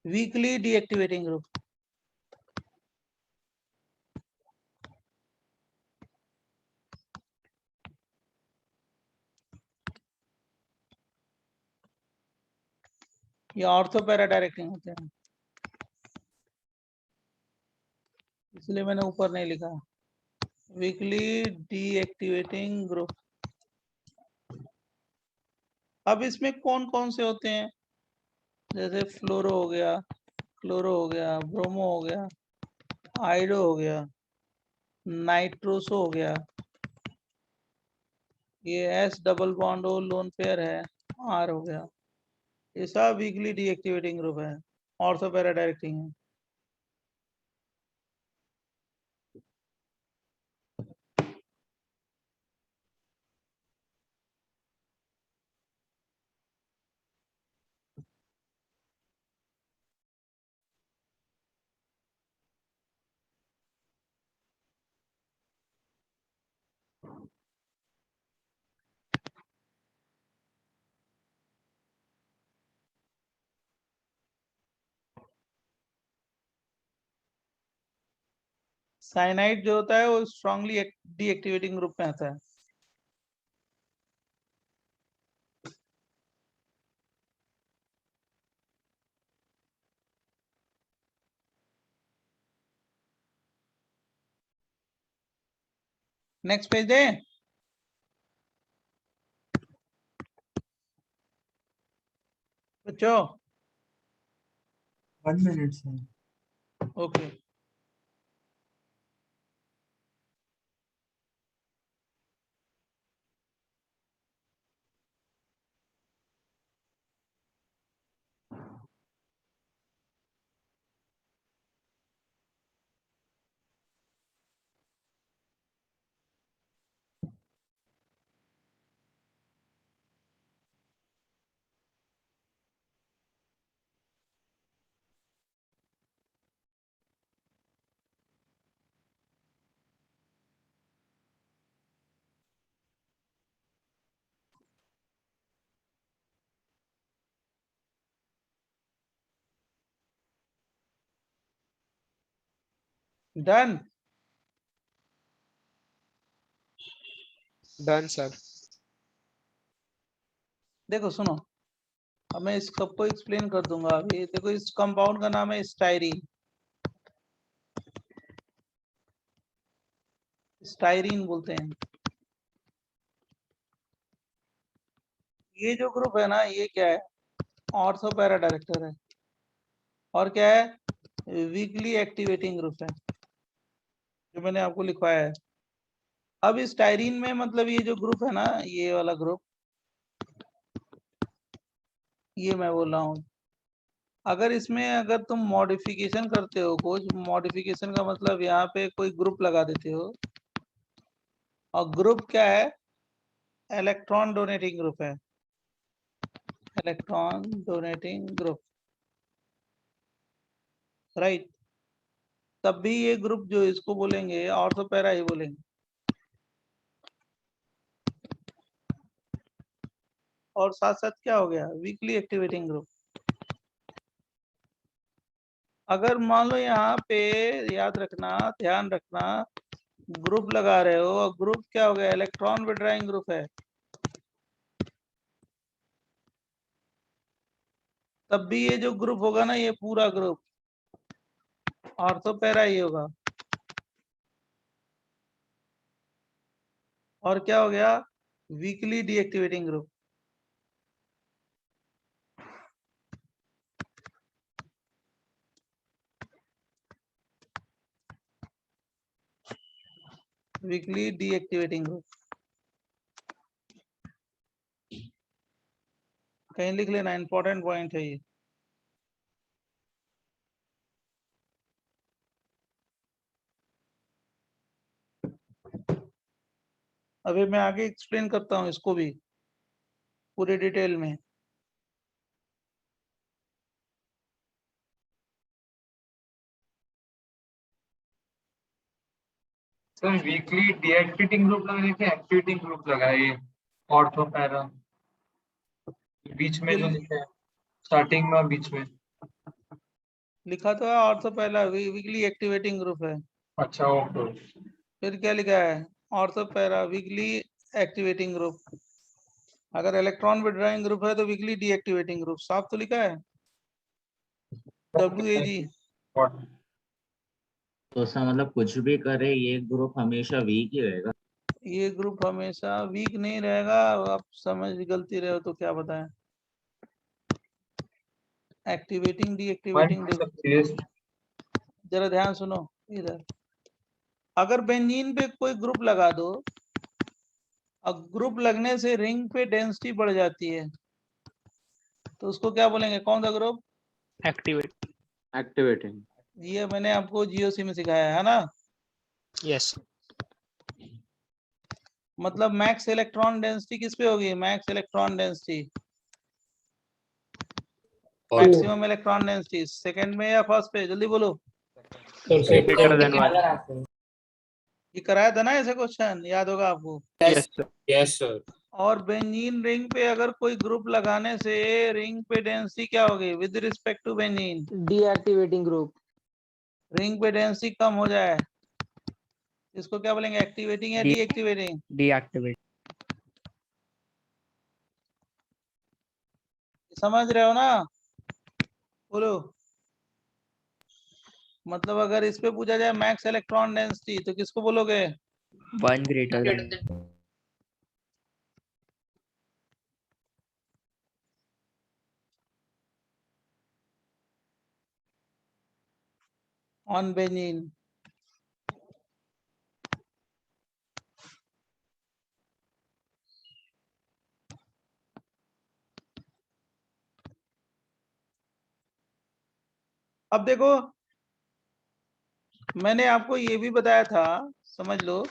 Weekly deactivating group, ये ऑर्थो पैरा डायरेक्टिंग होते हैं, इसलिए मैंने ऊपर नहीं लिखा। Weekly deactivating group. अब इसमें कौन कौन से होते हैं? जैसे फ्लोरो हो गया, क्लोरो हो गया, ब्रोमो हो गया, आइडो हो गया, नाइट्रोसो हो गया, ये S double bond O lone pair है, R हो गया। ये सब वीकली डीएक्टिवेटिंग ग्रुप है, ऑर्थो पैरा डायरेक्टिंग है। साइनाइड जो होता है वो स्ट्रांगली डीएक्टिवेटिंग ग्रुप में आता है। नेक्स्ट पेज दे। बच्चों 1 minute sir. Okay, done. Done sir. देखो सुनो, अब मैं इस सबको एक्सप्लेन कर दूंगा अभी। देखो इस कंपाउंड का नाम है स्टाइरीन, स्टाइरीन बोलते हैं। ये जो ग्रुप है ना, ये क्या है? ऑर्थो पैरा डायरेक्टर है। और क्या है? वीकली एक्टिवेटिंग ग्रुप है, जो मैंने आपको लिखवाया है। अब इस स्टाइरीन में मतलब ये जो ग्रुप है ना, ये वाला ग्रुप, ये मैं बोल रहा हूँ। अगर इसमें अगर तुम मॉडिफिकेशन करते हो, कुछ मॉडिफिकेशन का मतलब यहाँ पे कोई ग्रुप लगा देते हो, और ग्रुप क्या है, इलेक्ट्रॉन डोनेटिंग ग्रुप है, इलेक्ट्रॉन डोनेटिंग ग्रुप, राइट। तब भी ये ग्रुप जो इसको बोलेंगे ऑर्थोपैरा ही बोलेंगे। और साथ साथ क्या हो गया, वीकली एक्टिवेटिंग ग्रुप। अगर मान लो यहाँ पे याद रखना, ध्यान रखना, ग्रुप लगा रहे हो और ग्रुप क्या हो गया, इलेक्ट्रॉन विड्रॉइंग ग्रुप है, तब भी ये जो ग्रुप होगा ना, ये पूरा ग्रुप ऑर्थोपैरा ही होगा। और क्या हो गया, weekly deactivating group. Weekly deactivating group कहीं लिख लेना, इंपॉर्टेंट पॉइंट है ये। अभी मैं आगे एक्सप्लेन करता हूँ इसको भी पूरे डिटेल में। सर वीकली डीएक्टिवेटिंग ग्रुप लगाने के एक्टिवेटिंग ग्रुप लगाए ऑर्थोपैरा बीच में जो लिखा है, स्टार्टिंग में बीच में लिखा तो है ऑर्थोपैरा वीकली एक्टिवेटिंग ग्रुप है। अच्छा ओके। फिर क्या लिखा है, ऑर्थोपैरा वीकली एक्टिवेटिंग ग्रुप। अगर इलेक्ट्रॉन विड्रॉइंग ग्रुप है तो वीकली डीएक्टिवेटिंग ग्रुप, साफ तो लिखा है, WAG। तो ऐसा मतलब कुछ भी करे ये ग्रुप हमेशा वीक ही रहेगा। ये ग्रुप हमेशा वीक नहीं रहेगा, आप समझ गलती रहे हो तो क्या बताएं। एक्टिवेटिंग डीएक्टिवेटिंग, जरा ध्यान सुनो इधर। अगर बेंजीन पे कोई ग्रुप लगा दो, और ग्रुप लगने से रिंग पे डेंसिटी बढ़ जाती है, तो उसको क्या बोलेंगे, कौन सा ग्रुप, एक्टिवेटिंग। ये मैंने आपको जीओसी में सिखाया है ना। यस मतलब मैक्स इलेक्ट्रॉन डेंसिटी किस पे होगी, max electron density, maximum electron density second में या फर्स्ट पे, जल्दी बोलो। ये कराया था ना ऐसे क्वेश्चन, याद होगा आपको। Yes sir. और बेंजीन रिंग पे अगर कोई ग्रुप लगाने से रिंग पे डेंसिटी क्या होगी with respect to benzene, deactivating group. Ring पे डेंसिटी कम हो जाए, इसको क्या बोलेंगे, एक्टिवेटिंग या डीएक्टिवेटिंग। डीएक्टिवेट। समझ रहे हो ना, बोलो। मतलब अगर इस पे पूछा जाए मैक्स इलेक्ट्रॉन डेंसिटी तो किसको बोलोगे, 1 greater than ऑन बेंजीन। अब देखो, मैंने आपको ये भी बताया था, समझ लो,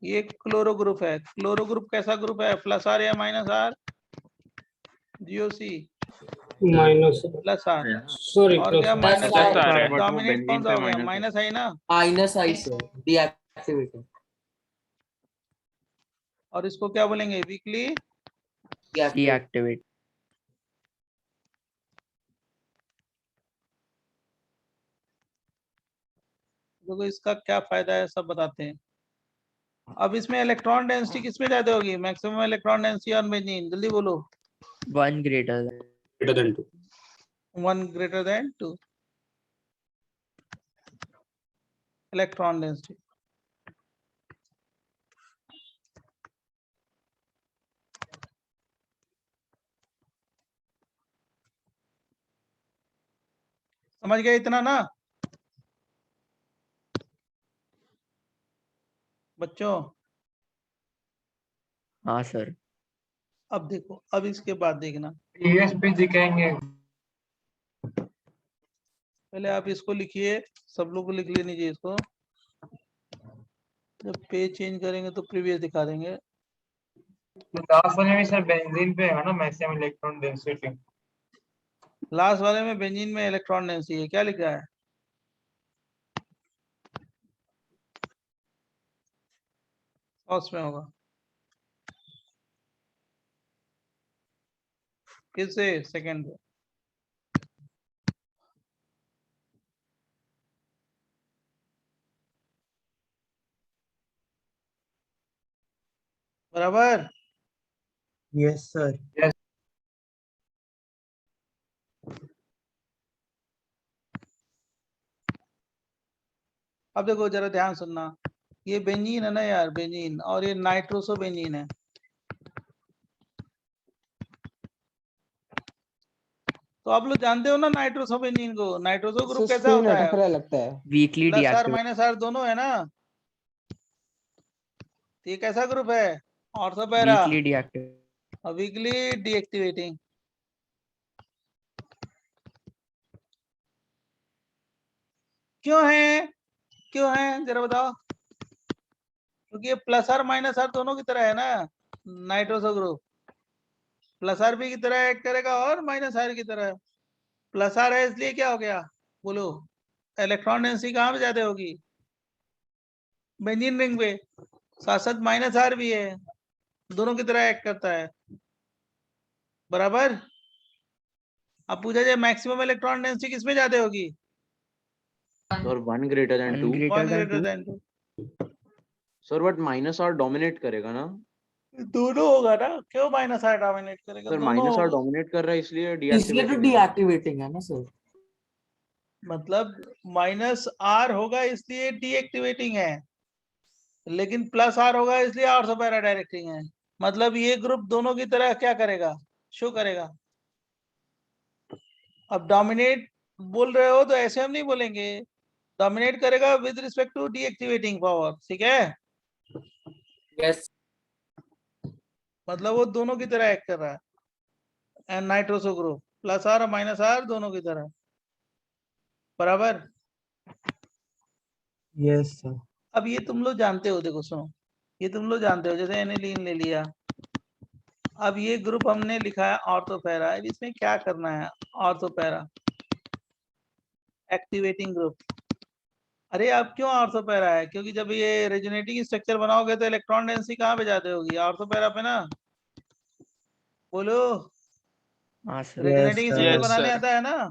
ये क्लोरो ग्रुप है। क्लोरो ग्रुप कैसा ग्रुप है, प्लस आर या minus R, GOC minus plus R. Sorry और क्या माइनस Plus R है, but वो डोमिनेट कौन बेंजीन सा पे हो गया, माइनस है। माइनस है ना। माइनस आई से डीएक्टिवेटिंग और इसको क्या बोलेंगे, वीकली deactivate. देखो इसका क्या फायदा है सब बताते हैं। अब इसमें इलेक्ट्रॉन डेंसिटी किसमें ज्यादा होगी, maximum electron density on benzene, जल्दी बोलो। 1 greater than 2 1 greater than 2 electron density. समझ गए इतना ना बच्चों। हाँ सर। अब देखो, अब इसके बाद देखना, प्रीवियस पेज दिखाएंगे। पहले आप इसको लिखिए, सब लोग को लिख लेनी चाहिए इसको। जब पेज चेंज करेंगे तो प्रीवियस दिखा देंगे। तो लास्ट वाले में सर बेंजीन पे है ना मैक्सिमम इलेक्ट्रॉन डेंसिटी। लास्ट वाले में बेंजीन में इलेक्ट्रॉन डेंसिटी है, क्या लिखा है? फर्स्ट में होगा, किससे? सेकंड पे। बराबर। Yes, sir. अब देखो जरा ध्यान सुनना, ये बेंजीन है ना यार, बेंजीन, और ये नाइट्रोसो बेंजीन है। तो आप लोग जानते हो ना नाइट्रोसो बेंजीन को। नाइट्रोसो ग्रुप कैसा स्क्रीन होता अटक है? रहा लगता है। Weakly plus R deactivate. Minus R दोनों है ना। तो ये कैसा ग्रुप है? Ortho para weakly deactivate. और वीकली डीएक्टिवेटिंग। क्यों है? क्यों है जरा बताओ। क्योंकि ये प्लस आर माइनस आर दोनों की तरह है ना। नाइट्रोसो ग्रुप प्लस आर भी की तरह एक्ट करेगा और माइनस आर की तरह। प्लस आर है इसलिए क्या हो गया बोलो? इलेक्ट्रॉन डेंसिटी कहाँ पे ज्यादा होगी? बेंजीन रिंग पे। साथ साथ माइनस आर भी है, दोनों की तरह एक्ट करता है। बराबर। अब पूछा जाए मैक्सिमम इलेक्ट्रॉन डेंसिटी किसमें ज्यादा होगी? Sir 1 greater than 2। One than greater 2। Than two. Sir but minus R dominate करेगा ना। दोनों होगा ना, क्यों माइनस आर डोमिनेट करेगा? सर दोनों माइनस आर होगा। डोमिनेट कर रहा है इसलिए इसलिए तो डीएक्टिवेटिंग है। डीएक्टिवेटिंग है ना सर। मतलब माइनस आर होगा इसलिए डीएक्टिवेटिंग है, लेकिन प्लस आर होगा इसलिए ऑर्थो पैरा डायरेक्टिंग है। मतलब ये ग्रुप दोनों की तरह क्या करेगा? शो करेगा। अब डोमिनेट बोल रहे हो तो ऐसे हम नहीं बोलेंगे, डोमिनेट करेगा with respect to deactivating power, ठीक है? यस। मतलब वो दोनों की तरह एक्ट कर रहा है। And nitroso group plus R और माइनस आर दोनों की तरह। बराबर। Yes, sir. अब ये तुम लोग जानते हो, देखो सुनो, ये तुम लोग जानते हो, जैसे एनिलीन ले लिया। अब ये ग्रुप हमने लिखा है ऑर्थो पैरा। अब इसमें क्या करना है? Ortho para activating group. अरे आप क्यों ऑर्थो पैरा है? क्योंकि जब ये रेजोनेटिंग स्ट्रक्चर बनाओगे तो इलेक्ट्रॉन डेंसिटी कहाँ पे ज्यादा होगी? ऑर्थो पैरा पे ना। बोलो। हाँ sir. Yes, resonating structure sir. Yes बनाने सर। आता है ना।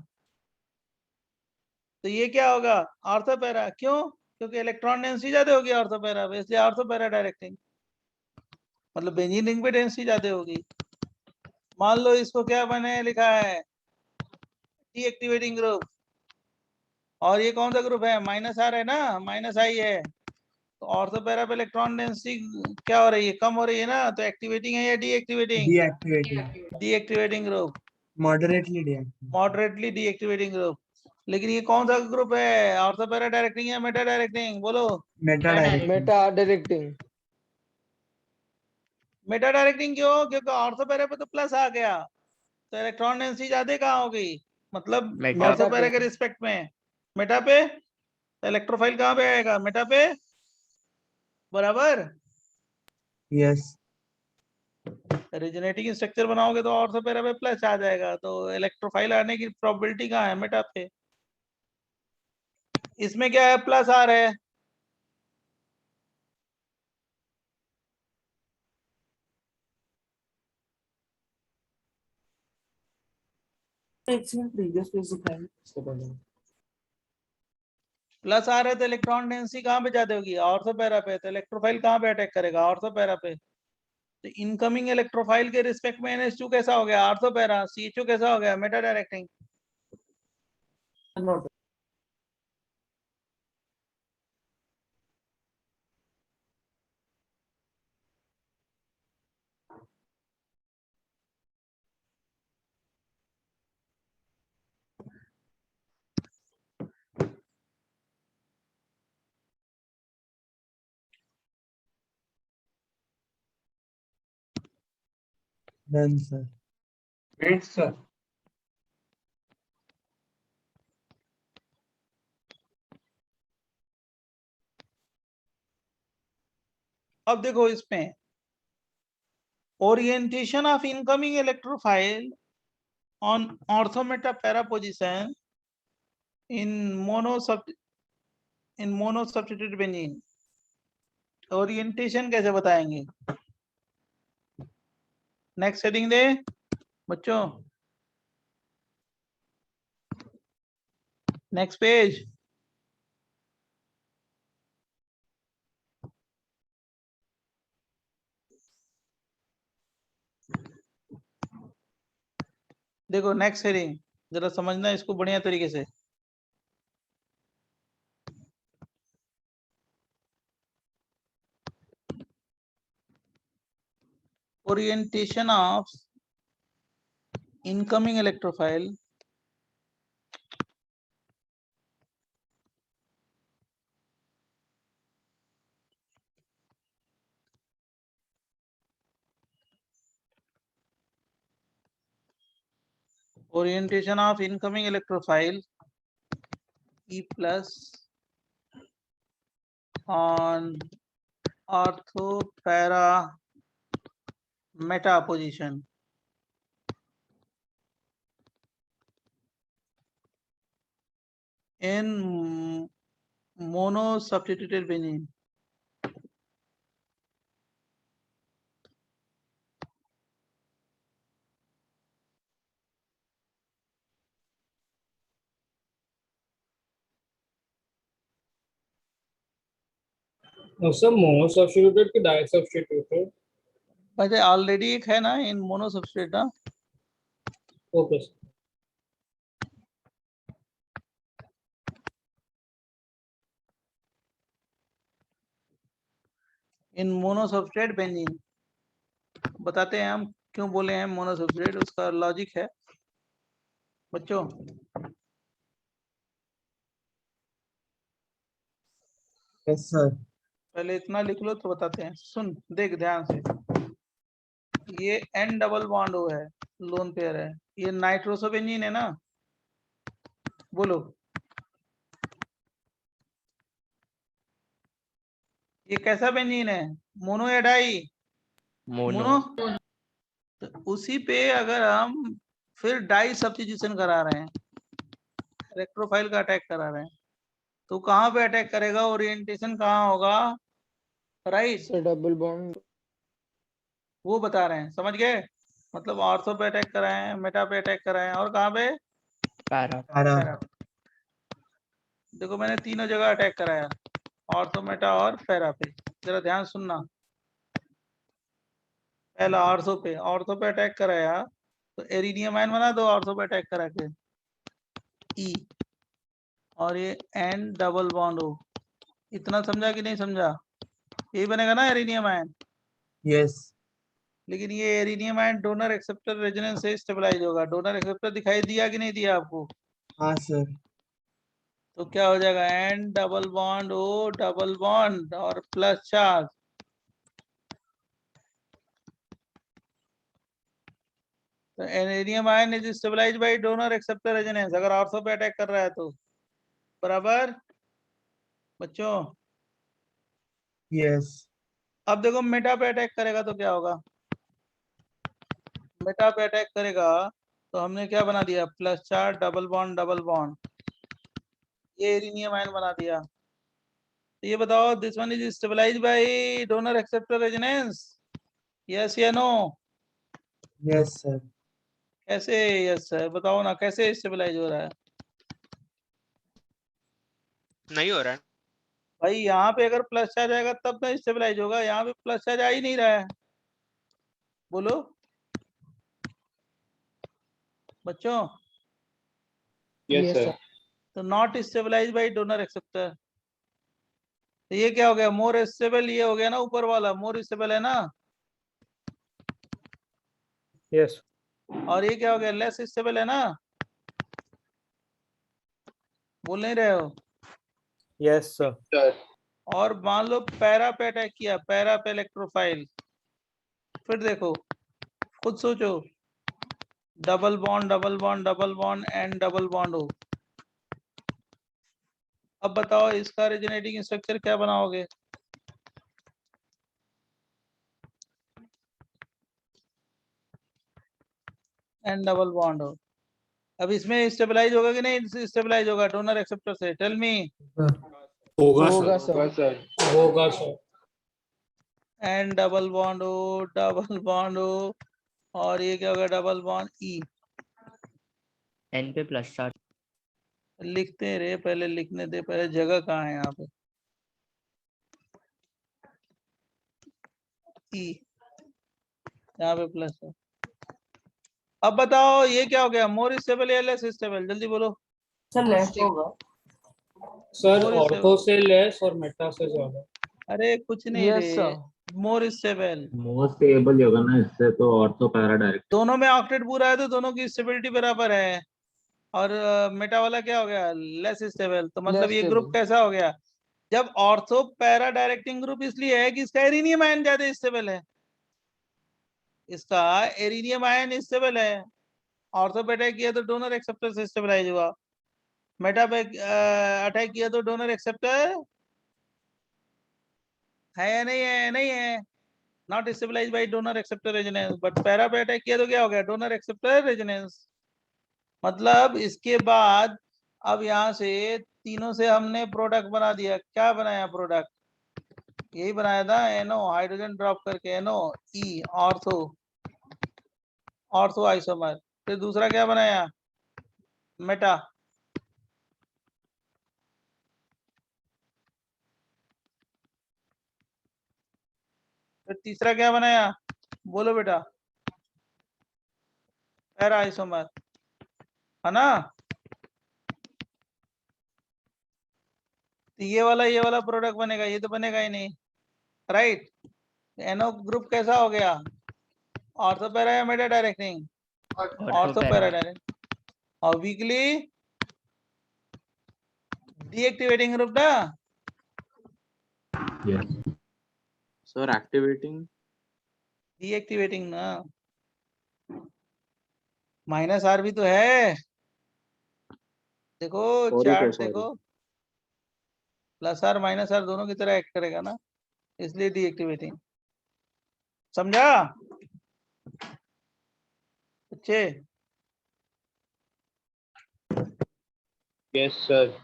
तो ये क्या होगा? Ortho para. क्यों? क्योंकि इलेक्ट्रॉन डेंसिटी ज्यादा होगी ऑर्थो पैरा पे, इसलिए ऑर्थो पैरा डायरेक्टिंग। मतलब बेंजीन रिंग पे डेंसिटी ज्यादा होगी। मान लो इसको क्या मैंने लिखा है? Deactivating group. और ये कौन सा ग्रुप है? माइनस आर है ना, माइनस आई है। तो ऑर्थो पैरा पे इलेक्ट्रॉन डेंसिटी क्या हो रही है? कम हो रही है ना। तो एक्टिवेटिंग है या deactivating? Deactivating. Deactivating group, Moderately deactivating. Moderately deactivating group. लेकिन ये कौन सा ग्रुप है? ऑर्थो पैरा डायरेक्टिंग या मेटा डायरेक्टिंग? बोलो। Meta directing. Meta directing. Meta directing क्यों? क्योंकि ऑर्थो पैरा पे तो प्लस आ गया, तो इलेक्ट्रॉन डेंसिटी ज्यादा कहाँ होगी? मतलब मेटा ऑर्थो पे। पैरा के रिस्पेक्ट में। मेटा पे इलेक्ट्रोफाइल कहाँ पे आएगा? मेटा पे। बराबर। Yes. रेजोनेटिंग स्ट्रक्चर बनाओगे तो ऑर्थो पैरा पे प्लस आ जाएगा, तो इलेक्ट्रोफाइल आने की प्रोबेबिलिटी कहाँ है? मेटा पे। इसमें क्या है? प्लस आ रहा है। एक सेकंड प्रीवियस पेज दिखाएंगे इसके पहले। प्लस आ रहा है तो इलेक्ट्रॉन डेंसिटी कहाँ पे ज्यादा होगी? ऑर्थो पैरा पे। तो इलेक्ट्रोफाइल कहाँ पे अटैक करेगा? ऑर्थो पैरा पे। तो इनकमिंग इलेक्ट्रोफाइल के रिस्पेक्ट में NH2 कैसा हो गया? Ortho para. CHO कैसा हो गया? Meta directing. Done, sir. Wait sir, अब देखो इसमें orientation of incoming electrophile on ortho meta para position in mono substituted benzene, orientation कैसे बताएंगे? नेक्स्ट हेडिंग दे बच्चों, नेक्स्ट पेज। देखो नेक्स्ट हेडिंग, जरा समझना इसको बढ़िया तरीके से। Orientation of incoming electrophile orientation of incoming electrophile E plus on ortho para meta position in mono substituted benin. Sir mono substituted की डाई सब्स्टिट्यूटेड? वैसे ऑलरेडी एक है ना इन मोनो सब्सट्रेट ना। Okay sir. In mono substrate benzene बताते हैं हम क्यों बोले हैं मोनो सब्सट्रेट, उसका लॉजिक है बच्चों। Yes sir. पहले इतना लिख लो तो बताते हैं। सुन देख ध्यान से, ये N डबल बॉन्ड O है, लोन पेयर है, ये नाइट्रोसोबेंजीन है ना, बोलो ये कैसा बेंजीन है, मोनो या डाई? मोनो। तो उसी पे अगर हम फिर डाई सब्स्टिट्यूशन करा रहे हैं, इलेक्ट्रोफाइल का अटैक करा रहे हैं, तो कहाँ पे अटैक करेगा, ओरिएंटेशन कहाँ होगा, राइट? डबल बॉन्ड वो बता रहे हैं, समझ गए? मतलब ऑर्थो पे अटैक कराए हैं, मेटा पे अटैक कराए हैं, और कहाँ पे? पैरा। देखो मैंने तीनों जगह अटैक कराया, ऑर्थो, मेटा और पैरा पे। जरा ध्यान सुनना। पहला ऑर्थो पे अटैक कराया तो एरिनियम आयन बना दो, ऑर्थो पे अटैक करा के ई, और ये N डबल बॉन्ड O। इतना समझा कि नहीं समझा? यही बनेगा ना एरिनियम आयन? यस। लेकिन ये एरिनियम आयन डोनर एक्सेप्टर रेजोनेंस से स्टेबलाइज होगा। डोनर एक्सेप्टर दिखाई दिया कि नहीं दिया आपको? हाँ सर। तो क्या हो जाएगा, N double bond O double bond और प्लस चार्ज। तो arenium ion is stabilised by donor acceptor resonance, अगर ऑर्थो पे अटैक कर रहा है तो, बराबर बच्चों? यस। अब देखो मेटा पे अटैक करेगा तो क्या होगा, मेटा पे अटैक करेगा तो हमने क्या बना दिया, प्लस चार्ज डबल बॉन्ड, ये एरिनियम आयन बना दिया। तो ये बताओ, this one is stabilised by donor acceptor resonance, yes या नो? Yes sir. कैसे यस सर, बताओ ना कैसे स्टेबलाइज हो रहा है? नहीं हो रहा है भाई यहाँ पे अगर प्लस चार्ज आएगा तब ना स्टेबलाइज होगा, यहाँ पे प्लस चार्ज आ ही नहीं रहा है, बोलो बच्चों। Yes sir. तो not stabilise by donor acceptor. तो ये क्या हो गया, मोर स्टेबल, ये हो गया ना ऊपर वाला मोर स्टेबल है ना, यस। और ये क्या हो गया, लेस स्टेबल है ना, बोल नहीं रहे हो? Yes sir. और मान लो पैरा पे अटैक किया, पैरा पे इलेक्ट्रोफाइल, फिर देखो खुद सोचो, double bond and double bond हो। अब बताओ इसका रेजोनेटिंग स्ट्रक्चर क्या बनाओगे? एंड डबल बॉन्ड हो। अब इसमें स्टेबलाइज होगा कि नहीं स्टेबलाइज होगा डोनर एक्सेप्टर से? Tell me. होगा होगा सर सर। होगा सर। एंड डबल बॉन्ड हो और ये क्या होगा? डबल बॉन्ड ई। एन पे प्लस चार्ज। लिखते रहे, पहले लिखने दे, पहले जगह कहाँ है यहाँ पे? ई, यहाँ पे प्लस है। अब बताओ ये क्या हो गया? मोर स्टेबल या लेस स्टेबल? जल्दी बोलो। सर लेस होगा। Sir More ortho stable. से लेस और मेटा से ज्यादा। अरे कुछ नहीं यस रे, sir. More stable. Most stable ही होगा ना, इससे तो ऑर्थो पैरा डायरेक्ट। दोनों में ऑक्टेट पूरा है तो दोनों की स्टेबिलिटी बराबर है। और मेटा वाला क्या हो गया? Less stable. तो मतलब Less ये ग्रुप stable. कैसा हो गया? जब ऑर्थो पैरा डायरेक्टिंग ग्रुप इसलिए है कि इसका एरिनियम आयन ज्यादा स्टेबल है। इसका एरिनियम आयन स्टेबल है। ऑर्थो पे अटैक किया तो डोनर एक्सेप्टर से स्टेबलाइज हुआ। मेटा पे अटैक किया तो डोनर एक्सेप्टर है या नहीं है? नहीं है। Not stabilise by donor acceptor resonance. But para पे अटैक किया तो क्या हो गया? Donor acceptor resonance. मतलब इसके बाद अब यहाँ से तीनों से हमने प्रोडक्ट बना दिया। क्या बनाया प्रोडक्ट? यही बनाया था, एनओ हाइड्रोजन ड्रॉप करके, एनओ ई ऑर्थो आइसोमर। फिर दूसरा क्या बनाया? मेटा। फिर तीसरा क्या बनाया? बोलो बेटा। पैरा आइसोमर, है ना? तो ये वाला प्रोडक्ट बनेगा, ये तो बनेगा ही नहीं, राइट? एनओ ग्रुप कैसा हो गया? ऑर्थो पैरा या Meta directing? Ortho para direct. और वीकली डीएक्टिवेटिंग ग्रुप ना? यस सर एक्टिवेटिंग डीएक्टिवेटिंग ना। माइनस आर भी तो है, देखो सॉरी चार्ट सर, देखो। प्लस आर माइनस आर दोनों की तरह एक्ट करेगा ना, इसलिए डीएक्टिवेटिंग। समझा अच्छे? Yes sir.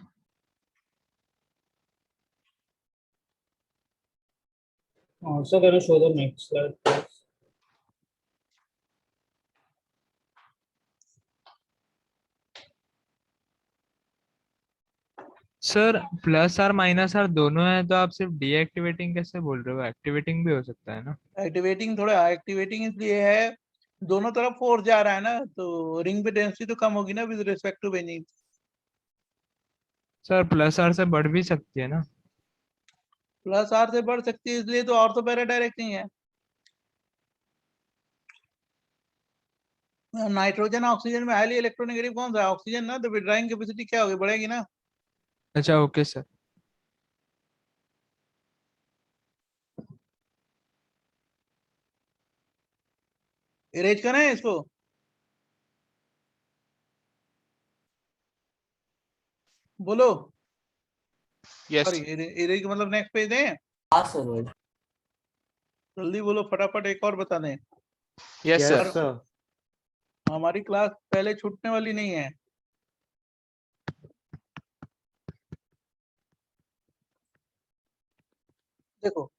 Also, can you show the next slide, please? Sir plus R minus R दोनों है तो आप सिर्फ डीएक्टिवेटिंग कैसे बोल रहे हो? एक्टिवेटिंग भी हो सकता है ना? एक्टिवेटिंग थोड़ा, एक्टिवेटिंग इसलिए है दोनों तरफ फोर्स जा रहा है ना, तो रिंग पे डेंसिटी तो कम होगी ना with respect to benzene. Sir plus R से बढ़ भी सकती है ना? प्लस आर से बढ़ सकती है, इसलिए तो ऑर्थो पैरा डायरेक्टिंग है। नाइट्रोजन ऑक्सीजन में हाईली इलेक्ट्रोनेगेटिव कौन सा है? ऑक्सीजन ना, तो विड्राइंग कैपेसिटी क्या होगी? बढ़ेगी ना। अच्छा ओके सर। इरेज करना है इसको? बोलो। Yes. सॉरी, इरेज का मतलब नेक्स्ट पेज दें? हाँ सर। जल्दी बोलो फटाफट, एक और बता दें। Yes, sir. Yes sir. हमारी क्लास पहले छूटने वाली नहीं है। देखो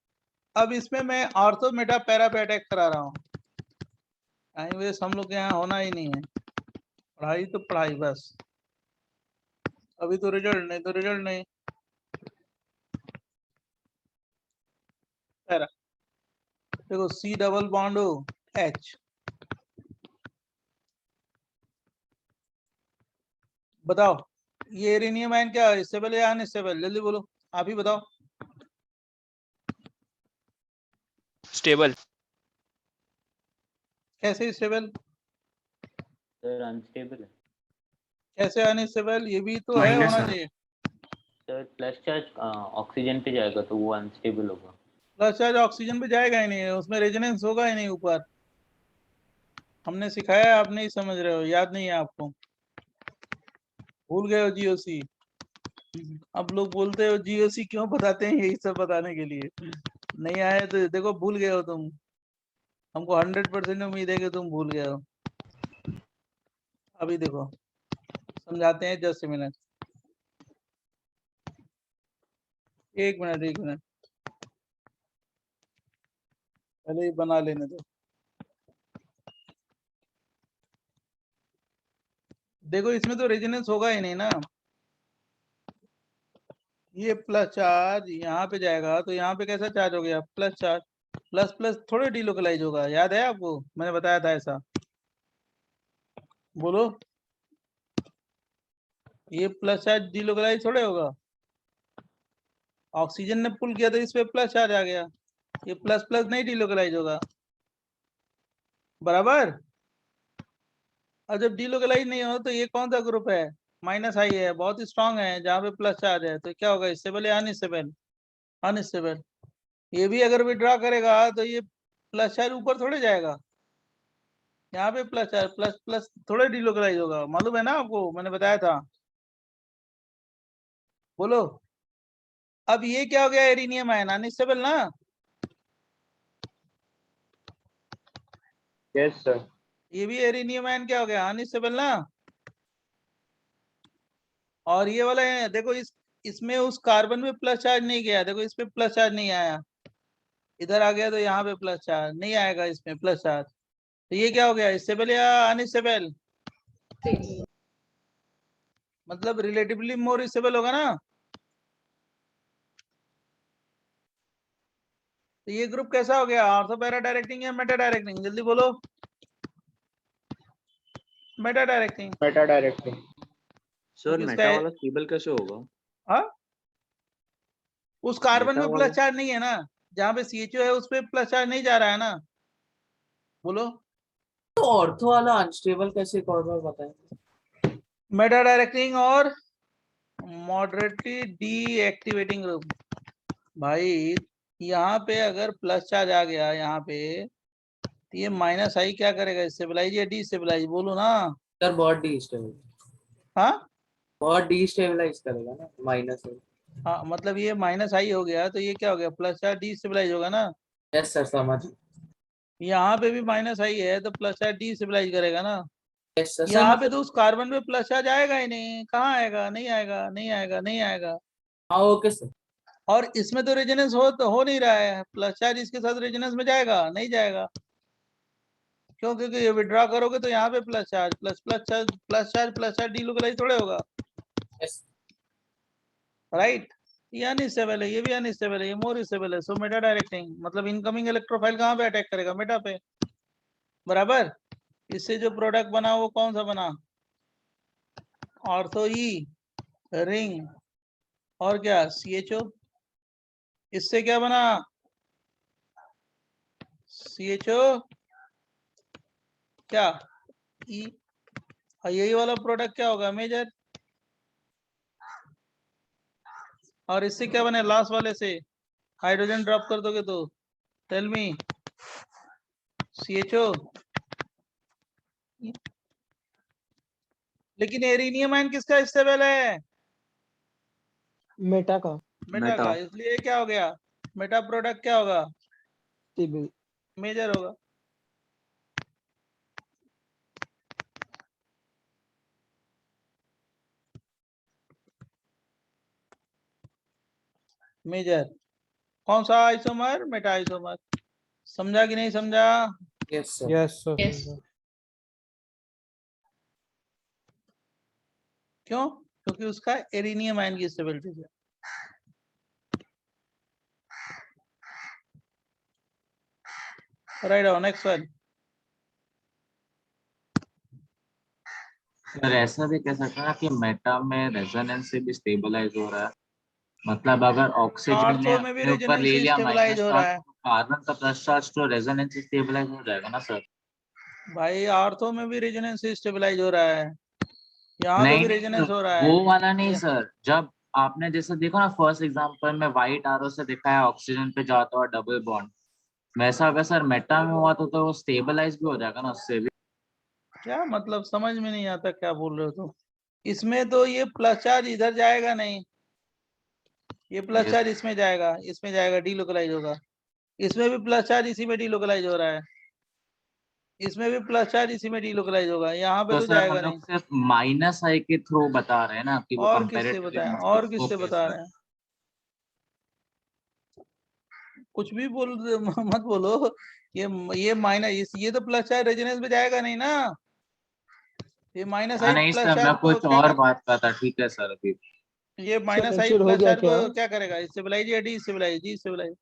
अब इसमें मैं ऑर्थो मेटा पैरा पे अटैक करा रहा हूँ। टाइम वेस्ट हम लोग के यहाँ होना ही नहीं है, पढ़ाई तो पढ़ाई बस। अभी तो रिजल्ट नहीं, तो रिजल्ट नहीं। पैरा देखो, सी डबल बॉन्ड हो एच। बताओ ये एरिनियम आयन क्या है? स्टेबल या अनस्टेबल? जल्दी बोलो, आप ही बताओ। Stable. कैसे स्टेबल? सर अनस्टेबल है कैसे अनस्टेबल? ये भी तो है, होना चाहिए। सर। प्लस चार्ज ऑक्सीजन पे जाएगा तो वो अनस्टेबल होगा। प्लस चार्ज ऑक्सीजन पे जाएगा ही नहीं, उसमें रेजोनेंस होगा ही नहीं ऊपर, हमने सिखाया, आप नहीं समझ रहे हो, याद नहीं है आपको, भूल गए हो जीओसी। अब लोग बोलते हो जीओसी क्यों बताते हैं, यही सब बताने के लिए। नहीं आए तो देखो भूल गए हो तुम, हमको 100% उम्मीद है कि तुम भूल गए हो। अभी देखो समझाते हैं, जस्ट मिनट, एक मिनट पहले ही बना लेने दो। देखो इसमें तो रेजोनेंस होगा ही नहीं ना, ये प्लस चार्ज यहाँ पे जाएगा तो यहाँ पे कैसा चार्ज हो गया, प्लस चार्ज, प्लस प्लस थोड़े डीलोकलाइज होगा, याद है आपको, मैंने बताया था ऐसा, बोलो, ये प्लस चार्ज डीलोकलाइज थोड़े होगा, ऑक्सीजन ने पुल किया तो इस पे प्लस चार्ज आ गया, ये प्लस प्लस नहीं डीलोकलाइज होगा, बराबर। और जब डीलोकलाइज नहीं हो तो ये कौन सा ग्रुप है, माइनस आई है, बहुत स्ट्रांग है, जहाँ पे प्लस चार्ज है, तो क्या होगा, स्टेबल या अनस्टेबल, अनस्टेबल। ये भी अगर विड्रॉ करेगा तो ये प्लस चार्ज ऊपर थोड़े जाएगा, यहाँ पे प्लस चार्ज, प्लस प्लस थोड़े डीलोकलाइज होगा, मालूम है ना आपको, मैंने बताया था, बोलो। अब ये क्या हो गया, एरिनियम आयन, अनस्टेबल ना, यस सर। ये भी एरिनियम आयन क्या हो गया, अनस्टेबल ना। और ये वाला है, देखो इसमें उस कार्बन में प्लस चार्ज नहीं गया, देखो इस पे प्लस चार्ज नहीं आया, इधर आ गया तो यहाँ पे प्लस चार्ज नहीं आएगा, इसमें प्लस चार्ज, तो ये क्या हो गया, स्टेबल या अनस्टेबल, मतलब रिलेटिवली मोर स्टेबल होगा ना। तो ये ग्रुप कैसा हो गया, ऑर्थो पैरा डायरेक्टिंग या मेटा डायरेक्टिंग, जल्दी बोलो, Meta directing. Meta directing. Sir Meta वाला स्टेबल कैसे होगा? हाँ, उस कार्बन मेटा में वाला प्लस चार्ज नहीं है ना, जहाँ पे CHO है उस पे प्लस चार्ज नहीं जा रहा है ना, बोलो। तो ऑर्थो वाला अनस्टेबल कैसे, एक और बार बताएं। मेटा डायरेक्टिंग और मॉडरेटली डीएक्टिवेटिंग ग्रुप, भाई यहाँ पे अगर प्लस चार्ज आ गया यहाँ पे, तो ये माइनस आई क्या करेगा, स्टेबलाइज या डीस्टेबलाइज, बोलो ना। सर बहुत डीस्टेबल, हाँ बहुत डीस्टेबलाइज करेगा ना, माइनस है। हाँ, मतलब ये माइनस आई हो गया तो ये क्या हो गया, प्लस चार्ज डीस्टेबलाइज होगा ना। यस सर, समझ। यहाँ पे भी माइनस आई है तो प्लस चार्ज डीस्टेबलाइज करेगा ना। Yes sir. यहाँ पे तो उस कार्बन में प्लस चार्ज आएगा ही नहीं, कहाँ आएगा, नहीं आएगा, नहीं आएगा, नहीं आएगा। हाँ ओके सर। और इसमें तो रेजोनेंस हो नहीं रहा है, प्लस चार्ज इसके साथ रेजोनेंस में जाएगा, नहीं जाएगा, क्यों, क्योंकि ये विड्रॉ करोगे तो यहाँ पे plus charge plus plus charge plus charge plus charge delocalize थोड़े होगा, यस राइट। ये अनस्टेबल है, ये भी अनस्टेबल है, ये मोर स्टेबल है, सो मेटा डायरेक्टिंग, मतलब इनकमिंग इलेक्ट्रोफाइल कहाँ पे अटैक करेगा, मेटा पे, बराबर। इससे जो प्रोडक्ट बना वो कौन सा बना, ऑर्थो ई रिंग और क्या CHO, इससे क्या बना, CHO क्या ई, और यही वाला प्रोडक्ट क्या होगा, मेजर, और इससे क्या बने, लास्ट वाले से हाइड्रोजन ड्रॉप कर दोगे तो, टेल मी, CHO। लेकिन एरिनियम आयन किसका स्टेबल है, मेटा का, मेटा का, इसलिए क्या हो गया, मेटा प्रोडक्ट क्या होगा, स्टेबल। मेजर होगा। मेजर कौन सा आइसोमर, मेटा आइसोमर, समझा कि नहीं समझा। Yes sir. Yes sir. क्यों, क्योंकि उसका एरिनियम आयन की स्टेबिलिटी है। Right, next one. सर ऐसा भी कह सकते हैं कि मेटा में रेजोनेंस से भी स्टेबलाइज हो रहा है, मतलब अगर ऑक्सीजन ने ऑर्थो में भी अपने ऊपर ले रेजोनेंस लिया स्टेबलाइज माइनस हो चार्ज, रहा है, तो कार्बन का प्लस चार्ज तो रेजोनेंस से स्टेबलाइज हो जाएगा ना सर। भाई ऑर्थो में भी रेजोनेंस स्टेबलाइज हो रहा है, यहाँ पे नहीं भी नहीं रेजोनेंस सर, हो रहा है। वो वाला नहीं सर, जब आपने जैसे देखो ना फर्स्ट एग्जांपल में व्हाइट आरो से दिखाया ऑक्सीजन पे जाता हुआ डबल बॉन्ड, वैसा अगर सर मेटा में हुआ तो वो स्टेबलाइज भी हो जाएगा ना उससे भी। क्या मतलब समझ में नहीं आता क्या बोल रहे हो तुम। इसमें तो ये प्लस चार्ज इधर जाएगा नहीं, ये प्लस Yes. चार्ज इसमें जाएगा डीलोकलाइज होगा। इसमें भी प्लस चार्ज इसी में डीलोकलाइज हो रहा है, इसमें भी प्लस चार्ज इसी में डीलोकलाइज होगा, यहाँ पे तो तो सर हम जाएगा लोग नहीं। सिर्फ माइनस आई के थ्रू बता रहे हैं ना कि वो और किससे कंपैरेटिवली बताया, मस्ट और किससे ओके बता सर। रहे हैं, कुछ भी बोल मत बोलो। ये माइनस, ये तो प्लस चार्ज रेजोनेंस में जाएगा नहीं ना, ये माइनस आई नहीं प्लस सर, मैं चार्ज को कुछ क्या और कर, बात कर था। ठीक है सर, अभी ये माइनस आई कैंसिल हो प्लस गया चार्ज क्या? को क्या करेगा, स्टेबलाइज या डी स्टेबलाइज, डी स्टेबलाइज।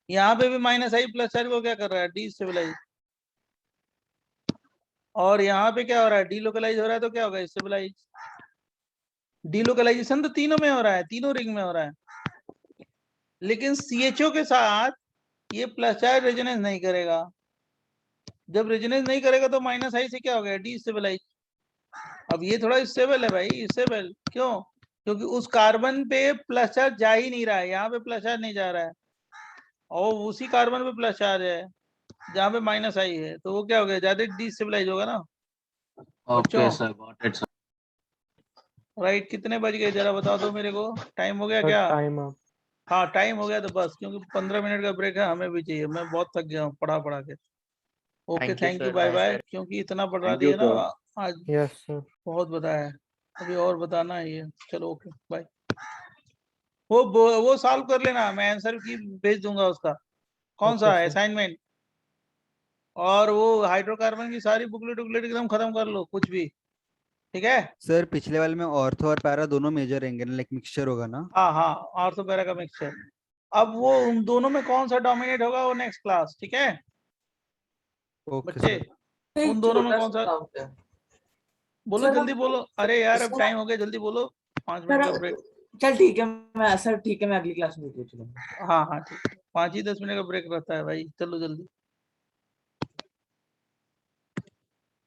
यहाँ पे भी माइनस आई प्लस चार्ज को क्या कर रहा है, डी स्टेबलाइज। और यहाँ पे क्या हो रहा है, डीलोकलाइज हो रहा है, तो क्या होगा, स्टेबलाइज। डीलोकलाइजेशन तो तीनों में हो रहा है, तीनों रिंग में हो रहा है, लेकिन CHO के साथ ये प्लस चार्ज रेजोनेंस नहीं करेगा। जब रेजोनेंस नहीं करेगा तो माइनस आई से क्या हो गया, डी स्टेबलाइज। अब ये थोड़ा स्टेबल है भाई, स्टेबल क्यों, क्योंकि उस कार्बन पे प्लस चार्ज जा ही नहीं रहा है, यहाँ पे प्लस चार्ज नहीं जा रहा है, और उसी कार्बन पे प्लस चार्ज है जहाँ पे माइनस आई है, तो वो क्या हो गया, ज्यादा डिस्टेबलाइज होगा ना ओके बच्चों। Sir, got it sir. Right, कितने बज गए जरा बता दो मेरे को, टाइम हो गया क्या? Time up. हाँ टाइम हो गया तो बस, क्योंकि 15 मिनट का ब्रेक है, हमें भी चाहिए, मैं बहुत थक गया हूँ पढ़ा के। Okay Thank you, thank you, sir. Bye Bye, bye, sir. क्योंकि इतना बढ़ा Thank you, दिया ना sir. आज, यस सर। बहुत बताया, अभी और बताना है ये। चलो ओके बाय। वो सॉल्व कर लेना, मैं आंसर की भेज दूंगा उसका, कौन सा Okay, sir. असाइनमेंट। और वो हाइड्रोकार्बन की सारी बुकलेट उकलेट एकदम खत्म कर लो, कुछ भी, ठीक है। सर पिछले वाले में ऑर्थो और पैरा दोनों मेजर रहेंगे ना, लाइक मिक्सचर होगा ना? हाँ हाँ, ऑर्थो पैरा का मिक्सचर। अब वो उन दोनों में कौन सा डोमिनेट होगा, वो नेक्स्ट क्लास, ठीक है ओके बच्चे। सर। उन दोनों में छोटा कौन सा सा, डाउट है बोलो सर, जल्दी बोलो, अरे यार अब सर, टाइम हो गया, जल्दी बोलो, 5 मिनट का ब्रेक। चल ठीक है, मैं सर ठीक है, मैं अगली क्लास में पूछ लूंगा। हाँ हाँ ठीक है, 5 ही 10 मिनट का ब्रेक रहता है भाई, चलो जल्दी।